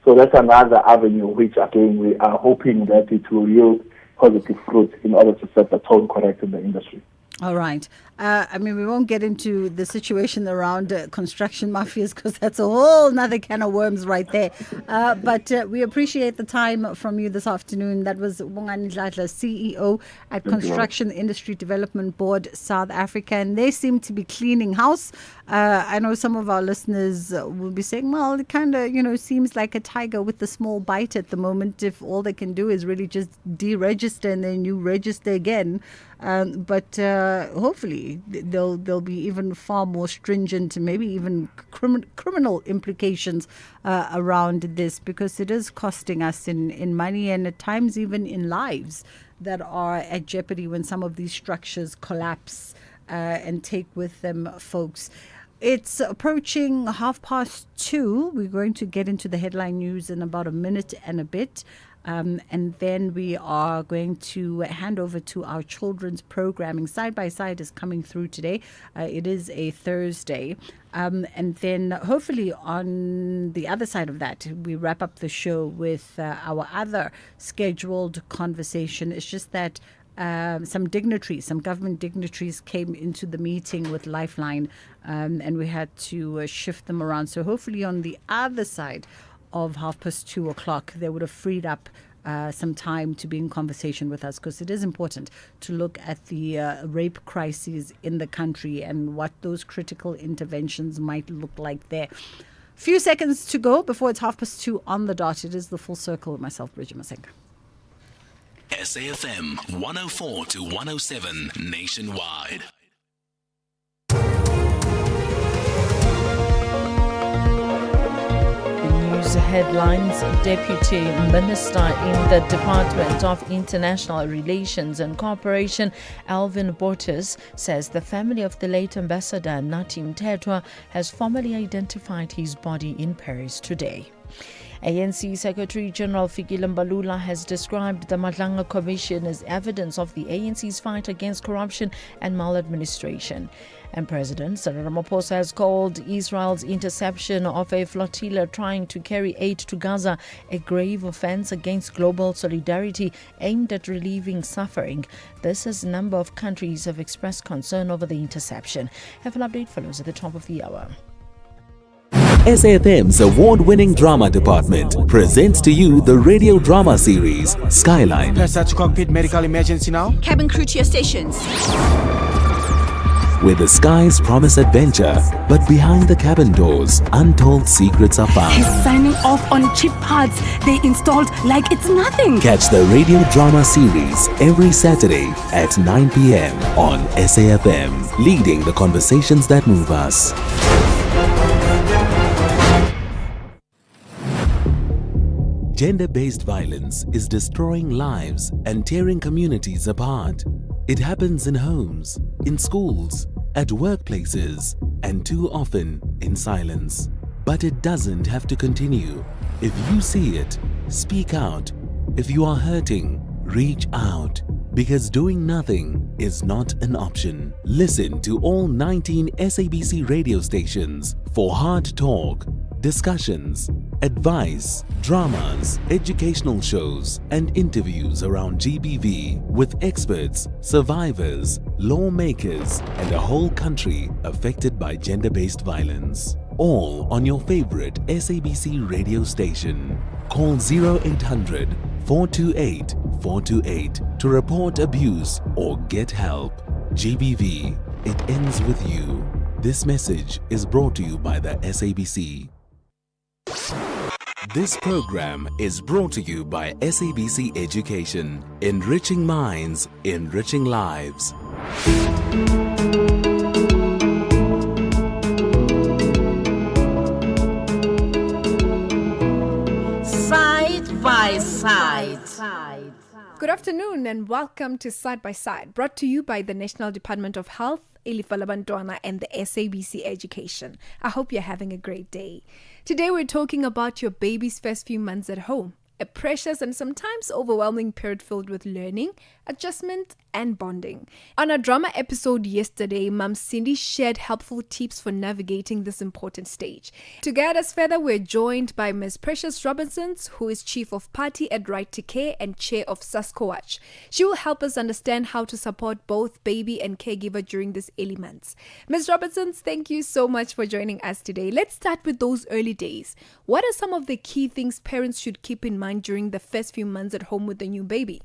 So that's another avenue which, again, we are hoping that it will yield positive fruit in order to set the tone correct in the industry. All right. I mean, we won't get into the situation around construction mafias because that's a whole nother can of worms right there. But we appreciate the time from you this afternoon. That was Bongani Dladla, CEO at Construction Industry Development Board South Africa. And they seem to be cleaning house. I know some of our listeners will be saying, well, it kind of, seems like a tiger with a small bite at the moment if all they can do is really just deregister and then you register again. But hopefully there'll be even far more stringent, maybe even criminal implications around this, because it is costing us in money and at times even in lives that are at jeopardy when some of these structures collapse and take with them folks. It's approaching 2:30. We're going to get into the headline news in about a minute and a bit. And then we are going to hand over to our children's programming. Side by Side is coming through today. It is a Thursday. And then hopefully on the other side of that, we wrap up the show with our other scheduled conversation. It's just that some government dignitaries came into the meeting with Lifeline, and we had to shift them around. So hopefully on the other side of 2:30, they would have freed up some time to be in conversation with us, because it is important to look at the rape crises in the country and what those critical interventions might look like there. Few seconds to go before it's 2:30 on the dot. It is the Full Circle with myself, Bridget Masinga. SAFM 104 to 107 nationwide. News headlines. Deputy Minister in the Department of International Relations and Cooperation, Alvin Bortis, says the family of the late Ambassador Natim Tetwa has formally identified his body in Paris today. ANC Secretary General Fikile Mbalula has described the Madlanga Commission as evidence of the ANC's fight against corruption and maladministration. And President Cyril Ramaphosa has called Israel's interception of a flotilla trying to carry aid to Gaza a grave offense against global solidarity aimed at relieving suffering. This as a number of countries have expressed concern over the interception. Have an update follows at the top of the hour. SAFM's award-winning drama department presents to you the radio drama series Skyline. Press cockpit medical emergency now. Cabin crew to your stations. Where the skies promise adventure, but behind the cabin doors, untold secrets are found. He's signing off on cheap parts they installed like it's nothing. Catch the radio drama series every Saturday at 9 p.m. on SAFM, leading the conversations that move us. Gender-based violence is destroying lives and tearing communities apart. It happens in homes, in schools, at workplaces, and too often in silence. But it doesn't have to continue. If you see it, speak out. If you are hurting, reach out. Because doing nothing is not an option. Listen to all 19 SABC radio stations for hard talk, discussions, advice, dramas, educational shows, and interviews around GBV with experts, survivors, lawmakers, and a whole country affected by gender-based violence. All on your favorite SABC radio station. Call 0800 428 428 to report abuse or get help. GBV, it ends with you. This message is brought to you by the SABC. This program is brought to you by SABC Education, enriching minds, enriching lives. Side by Side. Good afternoon and welcome to Side by Side, brought to you by the National Department of Health, Ilifa Labantwana, and the SABC Education. I hope you're having a great day. Today we're talking about your baby's first few months at home, a precious and sometimes overwhelming period filled with learning, adjustment, and bonding. On our drama episode yesterday, Mum Cindy shared helpful tips for navigating this important stage. To guide us further, we're joined by Ms. Precious Robinson, who is Chief of Party at Right to Care and Chair of SASCOWACH. She will help us understand how to support both baby and caregiver during these early months. Ms. Robinson, thank you so much for joining us today. Let's start with those early days. What are some of the key things parents should keep in mind during the first few months at home with the new baby?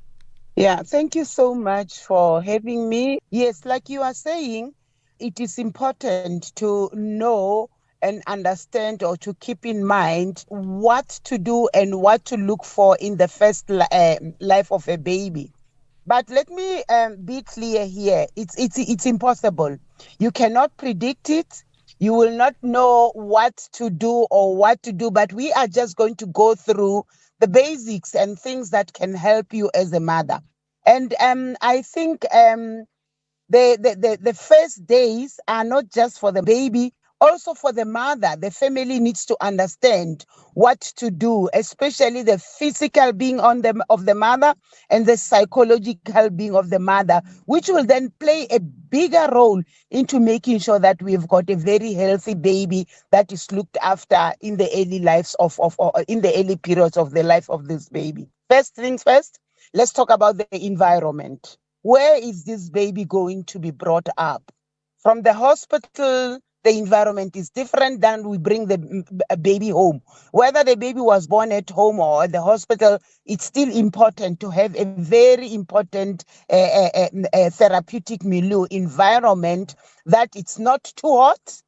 Yeah, thank you so much for having me. Yes, like you are saying, it is important to know and understand or to keep in mind what to do and what to look for in the first life of a baby. But let me be clear here. It's impossible. You cannot predict it. You will not know what to do or what to do, but we are just going to go through the basics and things that can help you as a mother. And I think the first days are not just for the baby, also for the mother. The family needs to understand what to do, especially the physical being of the mother and the psychological being of the mother, which will then play a bigger role into making sure that we've got a very healthy baby that is looked after in the early lives in the early periods of the life of this baby. First things first, let's talk about the environment. Where is this baby going to be brought up? From the hospital, the environment is different than we bring the baby home. Whether the baby was born at home or at the hospital, it's still important to have a very important therapeutic milieu environment that it's not too hot.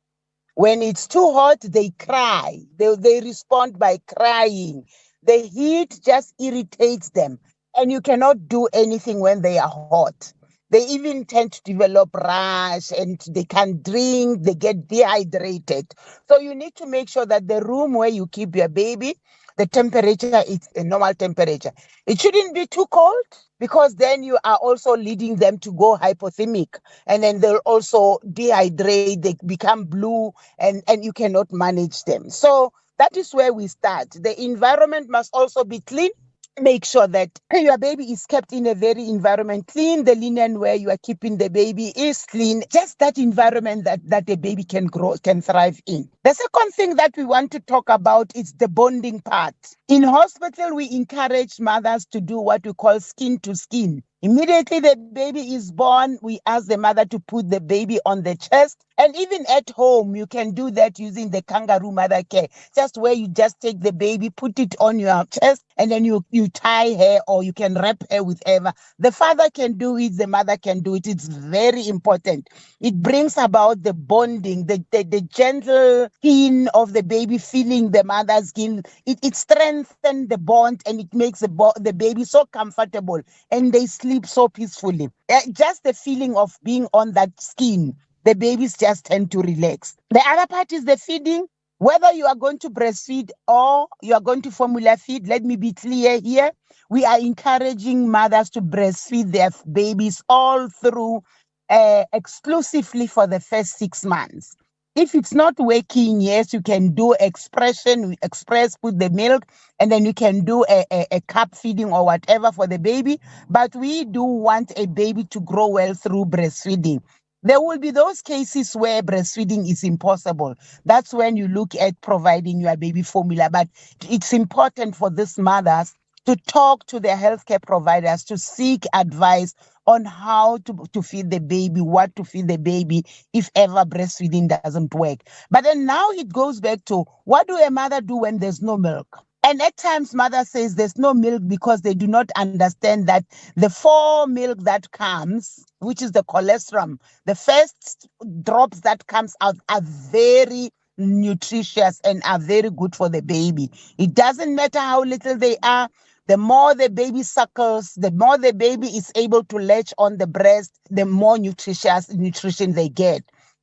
When it's too hot, they cry. They respond by crying. The heat just irritates them. And you cannot do anything when they are hot. They even tend to develop rash and they can't drink, they get dehydrated. So you need to make sure that the room where you keep your baby, the temperature is a normal temperature. It shouldn't be too cold because then you are also leading them to go hypothermic and then they'll also dehydrate, they become blue and you cannot manage them. So that is where we start. The environment must also be clean. Make sure that your baby is kept in a very environment clean. The linen where you are keeping the baby is clean. Just that environment that the baby can grow, can thrive in. The second thing that we want to talk about is the bonding part. In hospital, we encourage mothers to do what we call skin to skin. Immediately the baby is born, we ask the mother to put the baby on the chest. And even at home, you can do that using the kangaroo mother care. Just where you just take the baby, put it on your chest, and then you tie her or you can wrap her with whatever. The father can do it, the mother can do it. It's very important. It brings about the bonding, the gentle skin of the baby feeling the mother's skin. It strengthens the bond and it makes the baby so comfortable and they sleep so peacefully. Just the feeling of being on that skin, the babies just tend to relax. The other part is the feeding. Whether you are going to breastfeed or you are going to formula feed, let me be clear here. We are encouraging mothers to breastfeed their babies all through exclusively for the first 6 months. If it's not working, yes, you can do express, put the milk, and then you can do a cup feeding or whatever for the baby. But we do want a baby to grow well through breastfeeding. There will be those cases where breastfeeding is impossible. That's when you look at providing your baby formula. But it's important for these mothers to talk to their healthcare providers to seek advice on how to feed the baby, what to feed the baby if ever breastfeeding doesn't work. But then now it goes back to what do a mother do when there's no milk? And at times, mother says there's no milk because they do not understand that the 4 milk that comes, which is the colostrum, the first drops that comes out are very nutritious and are very good for the baby. It doesn't matter how little they are. The more the baby suckles, the more the baby is able to latch on the breast, the more nutrition they get.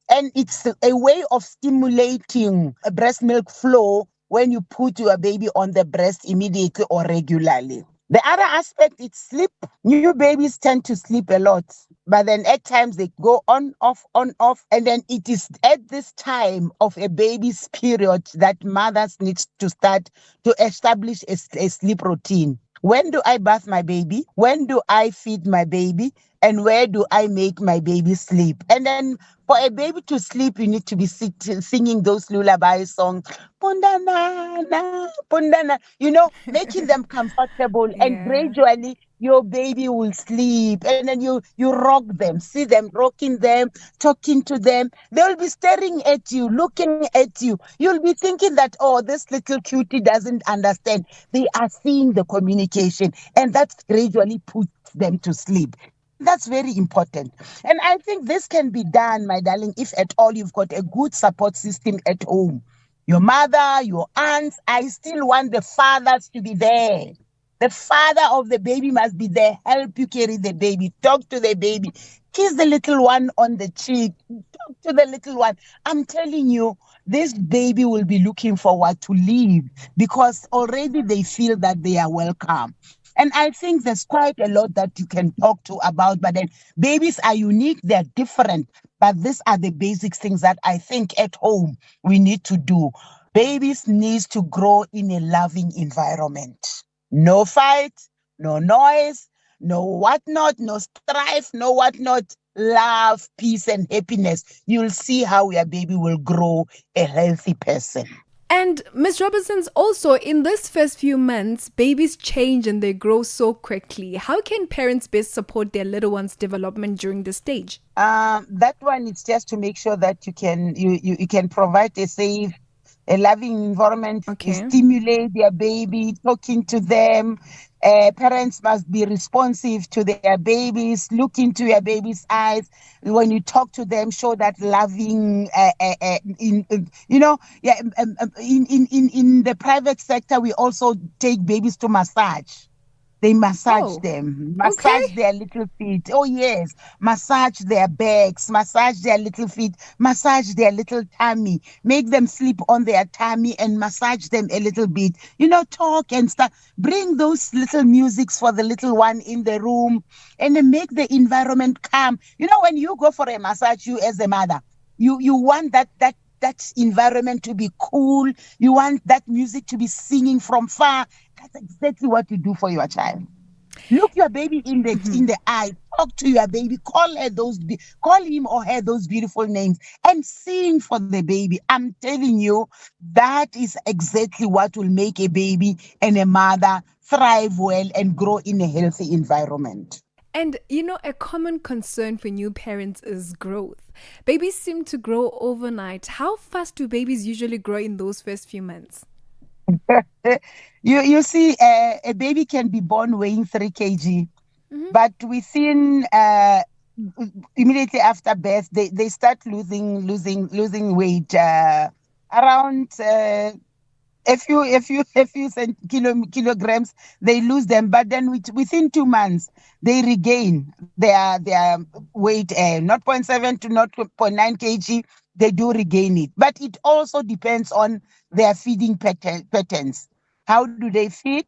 And it's a way of stimulating a breast milk flow when you put your baby on the breast immediately or regularly. The other aspect is sleep. New babies tend to sleep a lot, but then at times they go on, off. And then it is at this time of a baby's period that mothers need to start to establish a sleep routine. When do I bath my baby? When do I feed my baby? And where do I make my baby sleep? And then for a baby to sleep, you need to be singing those lullaby songs. Pundana, pundana, making them comfortable. And gradually your baby will sleep. And then you rock them, see them rocking them, talking to them. They'll be staring at you, looking at you. You'll be thinking that, oh, this little cutie doesn't understand. They are seeing the communication. And that gradually puts them to sleep. That's very important. And I think this can be done, my darling, if at all you've got a good support system at home. Your mother, your aunts, I still want the fathers to be there. The father of the baby must be there, help you carry the baby, talk to the baby, kiss the little one on the cheek, talk to the little one. I'm telling you, this baby will be looking forward to leave because already they feel that they are welcome. And I think there's quite a lot that you can talk to about, but then babies are unique, they're different. But these are the basic things that I think at home we need to do. Babies need to grow in a loving environment. No fight, no noise, no whatnot, no strife, no whatnot. Love, peace, and happiness. You'll see how your baby will grow a healthy person. And Ms. Robertson's also in this first few months, babies change and they grow so quickly. How can parents best support their little one's development during this stage? That one is just to make sure that you can provide a safe, a loving environment, stimulate their baby, talking to them. Parents must be responsive to their babies, look into your baby's eyes. When you talk to them, show that loving. In the private sector, we also take babies to massage. They massage them, massage their little feet. Oh, yes. Massage their backs, massage their little feet, massage their little tummy, make them sleep on their tummy and massage them a little bit. Talk and stuff. Bring those little musics for the little one in the room and then make the environment calm. When you go for a massage, you as a mother, you want that environment to be cool. You want that music to be singing from far. That's exactly what you do for your child. Look your baby in the eye. Talk to your baby. Call him or her those beautiful names and sing for the baby. I'm telling you, that is exactly what will make a baby and a mother thrive well and grow in a healthy environment. And a common concern for new parents is growth. Babies seem to grow overnight. How fast do babies usually grow in those first few months? You see, a baby can be born weighing 3 kg, but within immediately after birth, they start losing weight around a few kilograms. They lose them, but then within 2 months they regain their weight, 0.7 to 0.9 kg. They do regain it, but it also depends on their feeding patterns. How do they feed?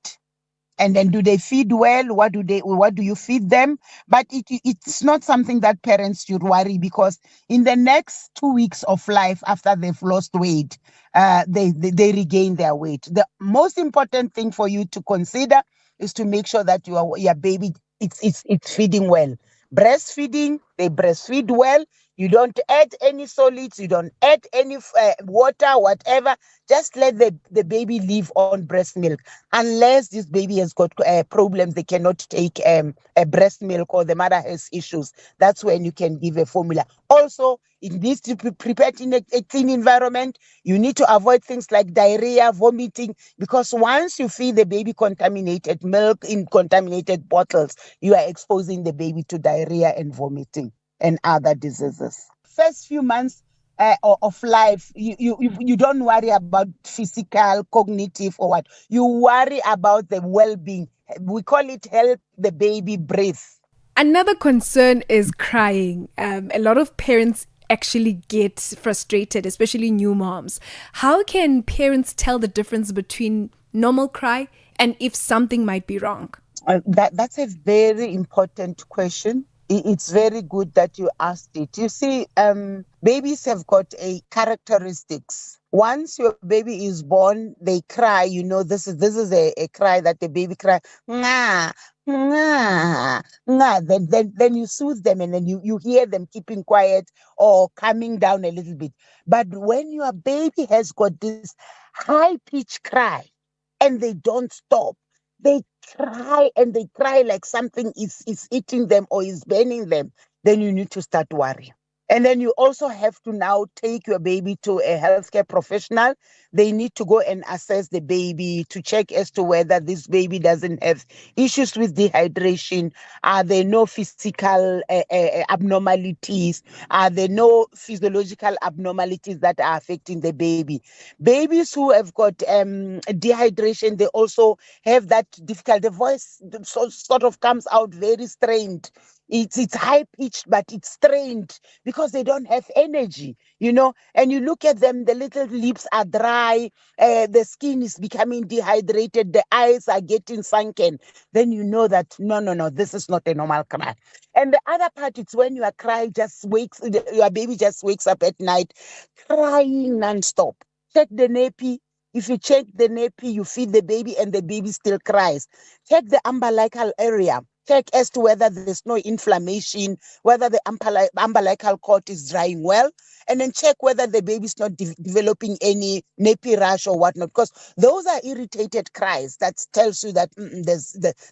And then do they feed well? What do you feed them? But it's not something that parents should worry, because in the next 2 weeks of life after they've lost weight, they regain their weight. The most important thing for you to consider is to make sure that your baby it's feeding well. Breastfeeding, they breastfeed well. You don't add any solids, you don't add any water, whatever. Just let the baby live on breast milk. Unless this baby has got problems, they cannot take a breast milk, or the mother has issues. That's when you can give a formula. Also, it needs to be prepared in a clean environment. You need to avoid things like diarrhea, vomiting, because once you feed the baby contaminated milk in contaminated bottles, you are exposing the baby to diarrhea and vomiting and other diseases. First few months of life, you don't worry about physical, cognitive, or what. You worry about the well-being. We call it help the baby breathe. Another concern is crying. A lot of parents actually get frustrated, especially new moms. How can parents tell the difference between normal cry and if something might be wrong? That's a very important question. It's very good that you asked it. You see, babies have got a characteristics. Once your baby is born, they cry. This is a cry that the baby cry. Nga, nga, nga. Then you soothe them, and then you hear them keeping quiet or calming down a little bit. But when your baby has got this high pitch cry and they don't stop, they cry and they cry like something is eating them or is burning them, then you need to start worrying. And then you also have to now take your baby to a healthcare professional. They need to go and assess the baby to check as to whether this baby doesn't have issues with dehydration. Are there no physical abnormalities? Are there no physiological abnormalities that are affecting the baby? Babies who have got dehydration, they also have that difficulty. The voice sort of comes out very strained. It's high pitched, but it's strained because they don't have energy, and you look at them, the little lips are dry, the skin is becoming dehydrated, the eyes are getting sunken. Then you know that, no, this is not a normal cry. And the other part, it's when your baby just wakes up at night crying non-stop. Check the nappy. If you check the nappy, you feed the baby and the baby still cries. Check the umbilical area. Check as to whether there's no inflammation, whether the umbilical cord is drying well, and then check whether the baby's not developing any nappy rash or whatnot, because those are irritated cries. That tells you that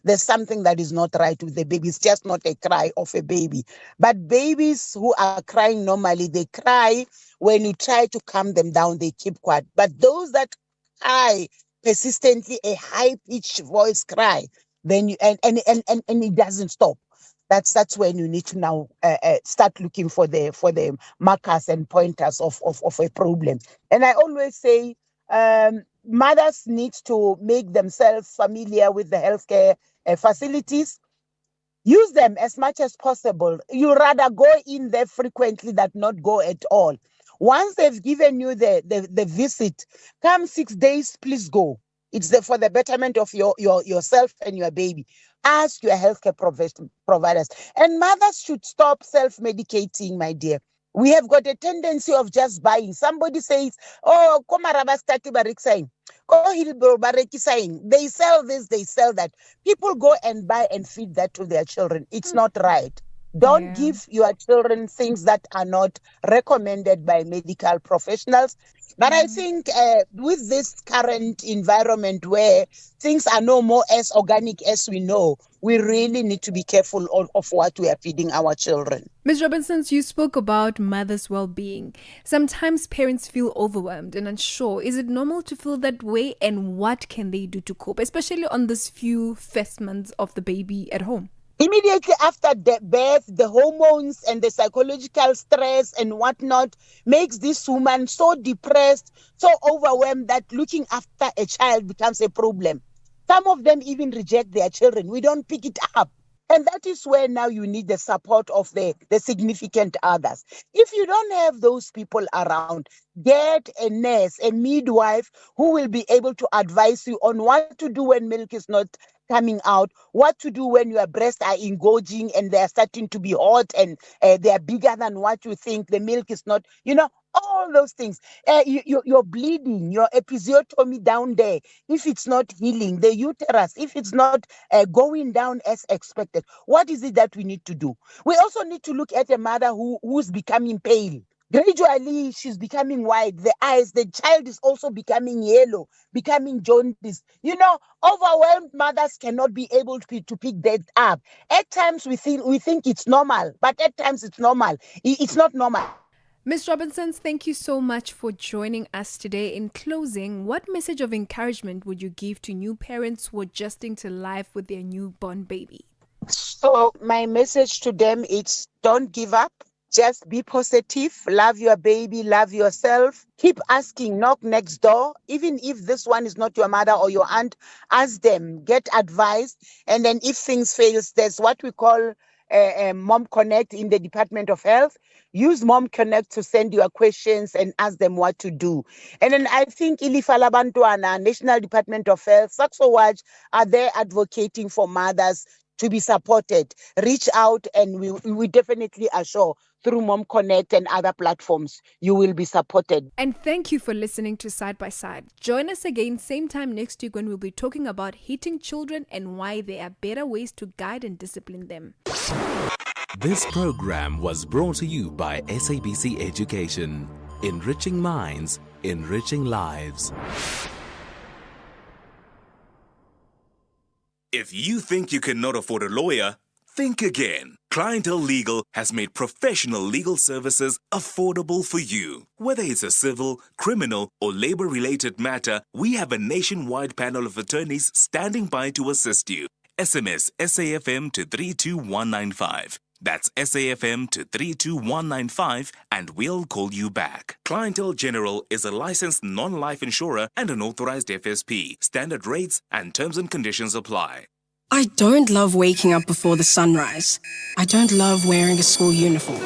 there's something that is not right with the baby. It's just not a cry of a baby. But babies who are crying normally, they cry. When you try to calm them down, they keep quiet. But those that cry persistently, a high-pitched voice cry, then and it doesn't stop. That's when you need to now start looking for the markers and pointers of a problem. And I always say mothers need to make themselves familiar with the healthcare facilities. Use them as much as possible. You rather go in there frequently than not go at all. Once they've given you the visit, come 6 days, please go. It's for the betterment of yourself and your baby. Ask your healthcare providers. And mothers should stop self-medicating, my dear. We have got a tendency of just buying. Somebody says, oh, they sell this, they sell that. People go and buy and feed that to their children. It's not right. Don't give your children things that are not recommended by medical professionals. But I think with this current environment where things are no more as organic as we know, we really need to be careful of what we are feeding our children. Ms. Robinson, you spoke about mothers' well-being. Sometimes parents feel overwhelmed and unsure. Is it normal to feel that way, and what can they do to cope, especially on this few first months of the baby at home? Immediately after the birth, the hormones and the psychological stress and whatnot makes this woman so depressed, so overwhelmed that looking after a child becomes a problem. Some of them even reject their children. We don't pick it up. And that is where now you need the support of the significant others. If you don't have those people around, get a nurse, a midwife who will be able to advise you on what to do when milk is not coming out, what to do when your breasts are engorging and they are starting to be hot and they are bigger than what you think, the milk is not, all those things. You're bleeding, your episiotomy down there, if it's not healing, the uterus, if it's not going down as expected, what is it that we need to do? We also need to look at a mother who's becoming pale. Gradually, she's becoming white. The eyes, the child is also becoming yellow, becoming jaundiced. Overwhelmed mothers cannot be able to pick that up. At times, we think it's normal, but at times it's normal. It's not normal. Ms. Robinson, thank you so much for joining us today. In closing, what message of encouragement would you give to new parents who are adjusting to life with their newborn baby? So my message to them is don't give up. Just be positive, love your baby, love yourself. Keep asking, knock next door. Even if this one is not your mother or your aunt, ask them, get advice. And then if things fail, there's what we call Mom Connect in the Department of Health. Use Mom Connect to send your questions and ask them what to do. And then I think Ilifalabantwana, National Department of Health, Saxo Watch are there advocating for mothers to be supported. Reach out and we definitely assure through Mom Connect and other platforms, you will be supported. And thank you for listening to Side by Side. Join us again same time next week when we'll be talking about hitting children and why there are better ways to guide and discipline them. This program was brought to you by SABC Education. Enriching minds, enriching lives. If you think you cannot afford a lawyer, think again. Clientele Legal has made professional legal services affordable for you. Whether it's a civil, criminal, or labor-related matter, we have a nationwide panel of attorneys standing by to assist you. SMS SAFM to 32195. That's SAFM to 32195 and we'll call you back. Clientele General is a licensed non-life insurer and an authorized FSP. Standard rates and terms and conditions apply. I don't love waking up before the sunrise. I don't love wearing a school uniform.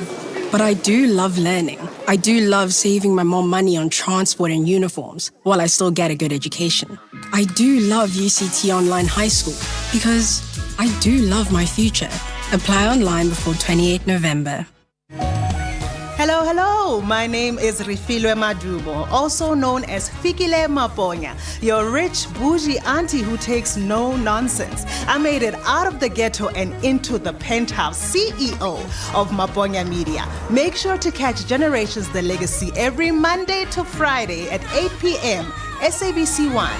But I do love learning. I do love saving my mom money on transport and uniforms while I still get a good education. I do love UCT Online High School because I do love my future. Apply online before 28 November. Hello, hello. My name is Rifilwe Madubo, also known as Fikile Maponya, your rich, bougie auntie who takes no nonsense. I made it out of the ghetto and into the penthouse, CEO of Maponya Media. Make sure to catch Generations The Legacy every Monday to Friday at 8 p.m. SABC 1.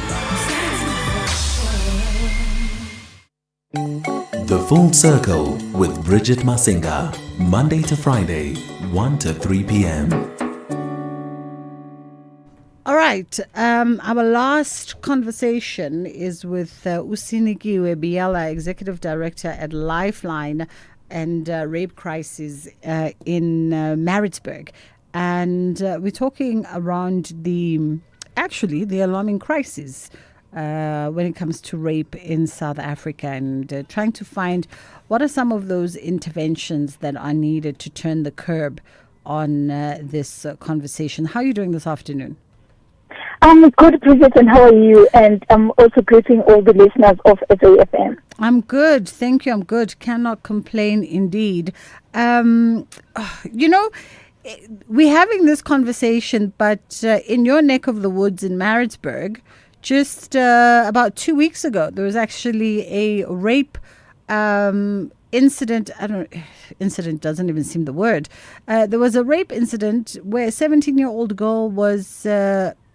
The Full Circle with Bridget Masinga, Monday to Friday, 1 to 3 p.m. All right. Our last conversation is with Usinikiwe Biela, Executive Director at Lifeline and Rape Crisis in Maritzburg. And we're talking around the alarming crisis when it comes to rape in South Africa, and trying to find what are some of those interventions that are needed to turn the curb on this conversation. How are you doing this afternoon? I'm good, Bridget, and how are you? And I'm also greeting all the listeners of SAFM. I'm good. Thank you. I'm good. Cannot complain indeed. We're having this conversation, but in your neck of the woods in Maritzburg, just about 2 weeks ago, there was actually a rape incident. Incident doesn't even seem the word. There was a rape incident where a 17-year-old girl was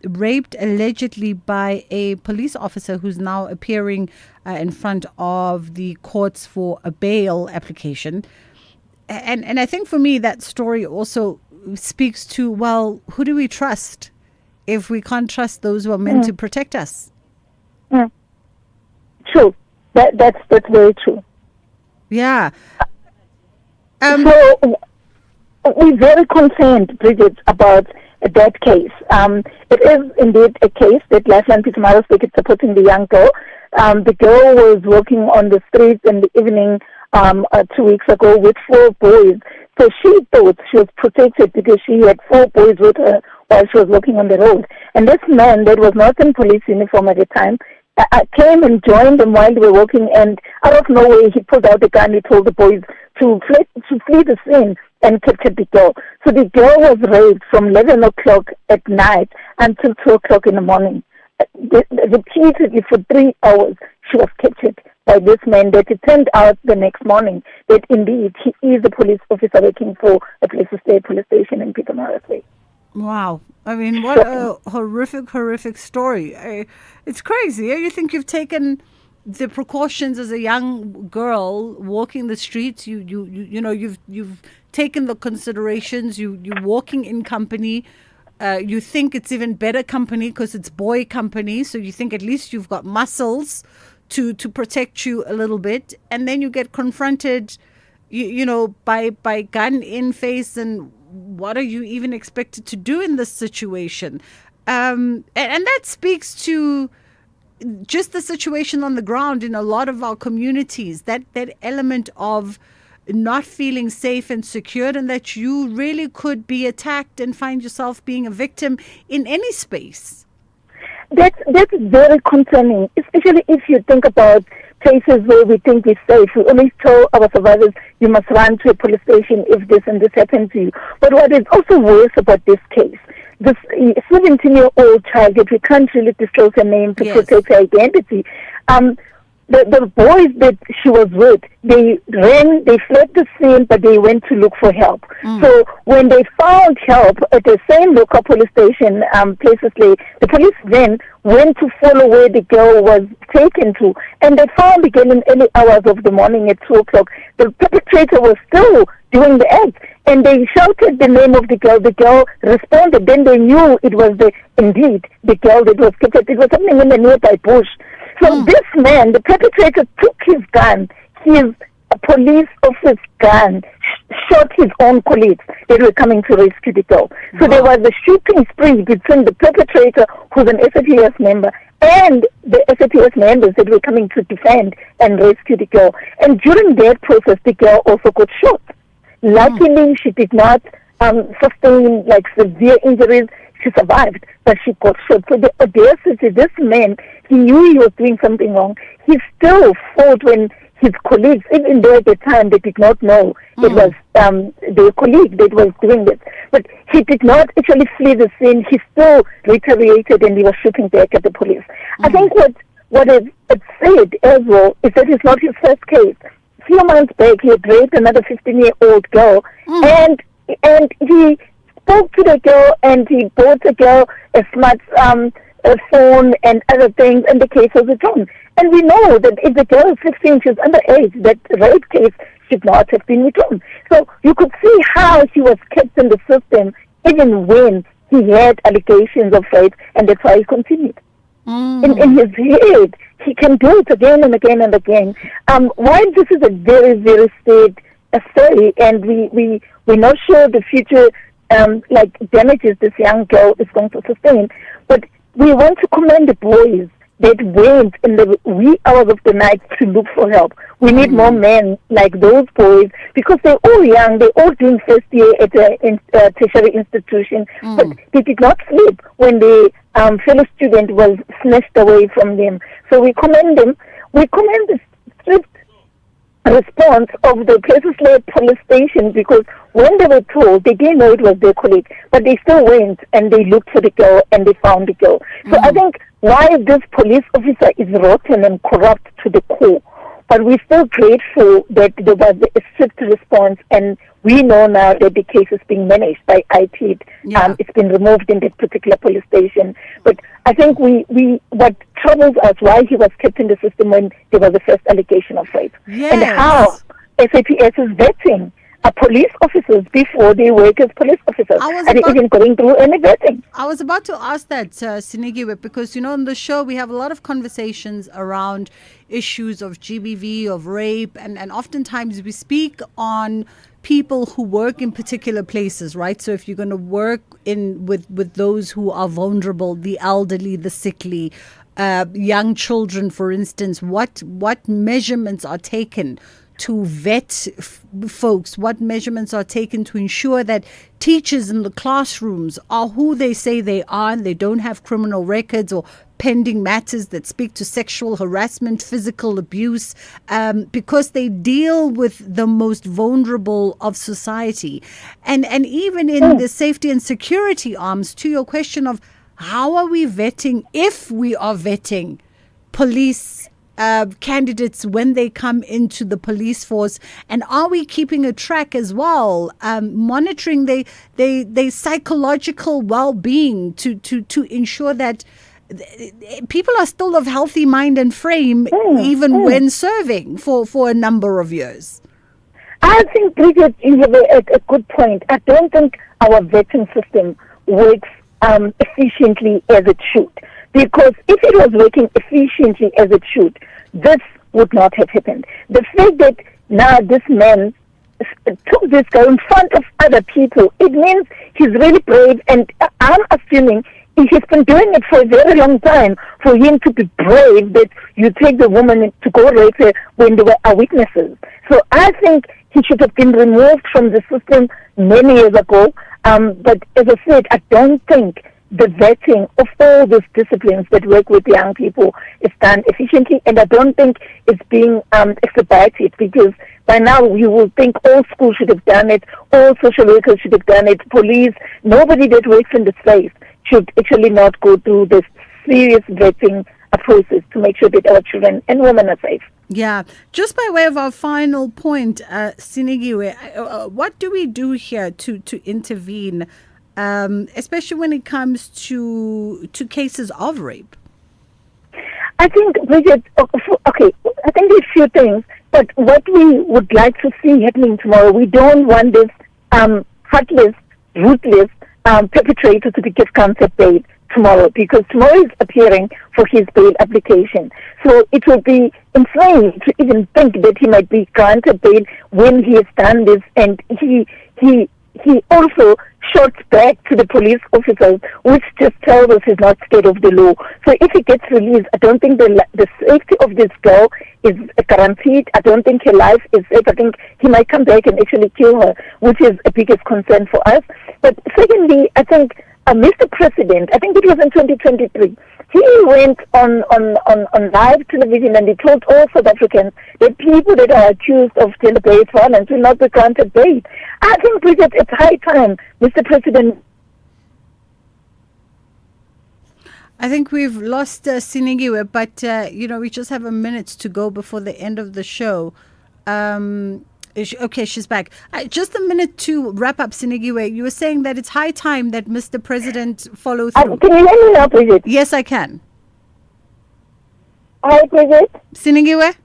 raped allegedly by a police officer who's now appearing in front of the courts for a bail application. And I think for me that story also speaks to, well, who do we trust if we can't trust those who are meant to protect us? True. That's very true. Yeah. So we're very concerned, Bridget, about that case. It is indeed a case that Lifeline Pietermaritzburg is supporting the young girl. The girl was walking on the streets in the evening 2 weeks ago with 4 boys. So she thought she was protected because she had 4 boys with her while she was walking on the road. And this man that was not in police uniform at the time came and joined them while they were walking, and out of nowhere he pulled out the gun. He told the boys to flee the scene and captured the girl. So the girl was raped from 11 o'clock at night until 2 o'clock in the morning. Repeatedly for 3 hours she was captured by this man that it turned out the next morning that indeed he is a police officer working for a police station in Pietermaritzburg. Wow. I mean, what a horrific story. It's crazy. You think you've taken the precautions as a young girl walking the streets. You've taken the considerations. You're walking in company. You think it's even better company because it's boy company. So you think at least you've got muscles to protect you a little bit. And then you get confronted, by gun in face, and what are you even expected to do in this situation? And that speaks to just the situation on the ground in a lot of our communities, that element of not feeling safe and secured, and that you really could be attacked and find yourself being a victim in any space. That's very concerning, especially if you think about places where we think we're safe. We always tell our survivors, you must run to a police station if this and this happens to you. But what is also worse about this case, this 17-year-old child that we can't really disclose her name to protect her identity, the boys that she was with, they fled the scene, but they went to look for help. So when they found help at the same local police station, the police then went to follow where the girl was taken to, and they found the girl in early hours of the morning at 2 o'clock. The perpetrator was still doing the act, and they shouted the name of the girl. The girl responded. Then they knew it was indeed the girl that was captured. It was happening in the nearby bush. So this man, the perpetrator, took his gun, his police officer's gun, shot his own colleagues that were coming to rescue the girl. So there was a shooting spree between the perpetrator, who's an SAPS member, and the SAPS members that were coming to defend and rescue the girl. And during that process, the girl also got shot. Luckily, she did not sustain severe injuries. She survived, but she got shot. So the audacity, this man, he knew he was doing something wrong. He still fought when his colleagues, even though at the time they did not know it was their colleague that was doing this. But he did not actually flee the scene. He still retaliated, and he was shooting back at the police. I think what is said as well is that it's not his first case. A few months back, he had raped another 15-year-old girl, and he spoke to the girl, and he bought the girl a smart phone and other things, and the case was withdrawn. And we know that if the girl is 16, she's underage, that rape case should not have been withdrawn. So you could see how he was kept in the system even when he had allegations of rape, and that's why he continued. In his head, he can do it again and again and again. While this is a very, very sad story, and we're not sure the future damages this young girl is going to sustain, but we want to commend the boys that went in the wee hours of the night to look for help. We need more men like those boys because they're all young. They're all doing first year at a tertiary institution, but they did not sleep when the fellow student was snatched away from them. So we commend them. We commend the strict response of the Places police station because when they were told, they didn't know it was their colleague, but they still went and they looked for the girl and they found the girl. So I think why this police officer is rotten and corrupt to the core, but we're still grateful that there was a strict response, and we know now that the case is being managed by IT. It's been removed in that particular police station. But I think what troubles us, why he was kept in the system when there was the first allegation of rape, and how SAPS is vetting police officers before they work as police officers. Are they even going through any vetting? I was about to ask that, Sinigiwe, because, on the show we have a lot of conversations around issues of GBV, of rape, and oftentimes we speak on people who work in particular places, right? So if you're going to work with those who are vulnerable, the elderly, the sickly, young children, for instance, what measurements are taken to vet folks? What measurements are taken to ensure that teachers in the classrooms are who they say they are and they don't have criminal records or pending matters that speak to sexual harassment, physical abuse, because they deal with the most vulnerable of society. And even in the safety and security arms, to your question of how are we vetting, if we are vetting police candidates when they come into the police force, and are we keeping a track as well, monitoring their psychological well-being to ensure that people are still of healthy mind and frame even when serving for a number of years? I think, Bridget, you have a good point. I don't think our vetting system works efficiently as it should. Because if it was working efficiently as it should, this would not have happened. The fact that now this man took this guy in front of other people, it means he's really brave, and I'm assuming he's been doing it for a very long time for him to be brave that you take the woman to go rape her when there were witnesses. So I think he should have been removed from the system many years ago. But as I said, I don't think the vetting of all those disciplines that work with young people is done efficiently, and I don't think it's being expedited, because by now you will think all schools should have done it, all social workers should have done it, police, nobody that works in the space should actually not go through this serious vetting process to make sure that our children and women are safe. Yeah. Just by way of our final point, Sinigiwe, what do we do here to intervene, especially when it comes to cases of rape? I think, Bridget, okay, I think there's a few things, but what we would like to see happening tomorrow, we don't want this heartless, ruthless perpetrator to be given concept bail tomorrow, because tomorrow is appearing for his bail application. So it will be insane to even think that he might be granted bail when he has done this, and he also shot back to the police officers, which just tells us he's not scared of the law. So if he gets released, I don't think the safety of this girl is guaranteed. I don't think her life is safe. I think he might come back and actually kill her, which is the biggest concern for us. But secondly, I think Mr. President, I think it was in 2023, he went on live television and he told all South Africans that people that are accused of gender-based violence will not be granted bail. I think, Bridget, it's high time, Mr. President. I think we've lost Sinigiwe, but, we just have a minute to go before the end of the show. Okay, she's back. Just a minute to wrap up, Sinigiwe. You were saying that it's high time that Mr. President follow through. Can you hear me now, Bridget? Yes, I can. Hi, Bridget. Sinigiwe?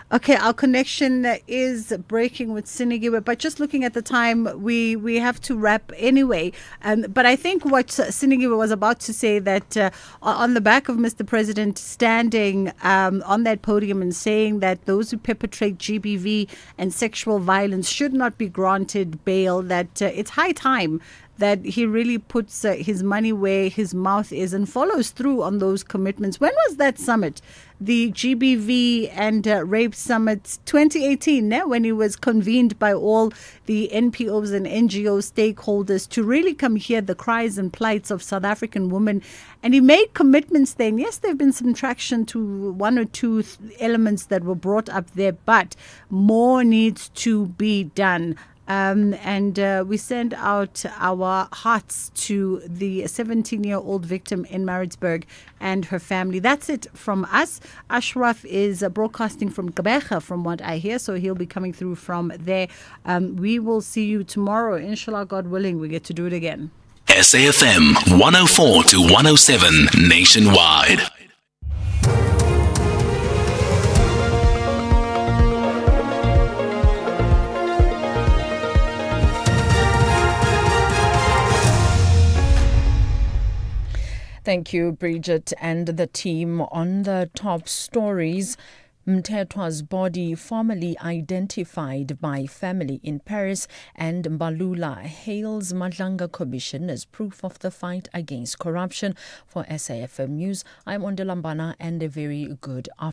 Okay, our connection is breaking with Sinigiwe, but just looking at the time, we have to wrap anyway. But I think what Sinigiwe was about to say, that on the back of Mr. President standing on that podium and saying that those who perpetrate GBV and sexual violence should not be granted bail, that it's high time that he really puts his money where his mouth is and follows through on those commitments. When was that summit? The GBV and Rape Summit 2018, when he was convened by all the NPOs and NGO stakeholders to really come hear the cries and plights of South African women. And he made commitments then. Yes, there have been some traction to one or two elements that were brought up there, but more needs to be done. We send out our hearts to the 17-year-old victim in Maritzburg and her family. That's it from us. Ashraf is broadcasting from Gqeberha, from what I hear, so he'll be coming through from there. We will see you tomorrow. Inshallah, God willing, we get to do it again. SAFM 104 to 107 nationwide. Thank you, Bridget, and the team. On the top stories, Mthethwa's body formally identified by family in Paris, and Mbalula hails Madlanga Commission as proof of the fight against corruption. For SAFM News, I'm Ondela Mbana, and a very good afternoon.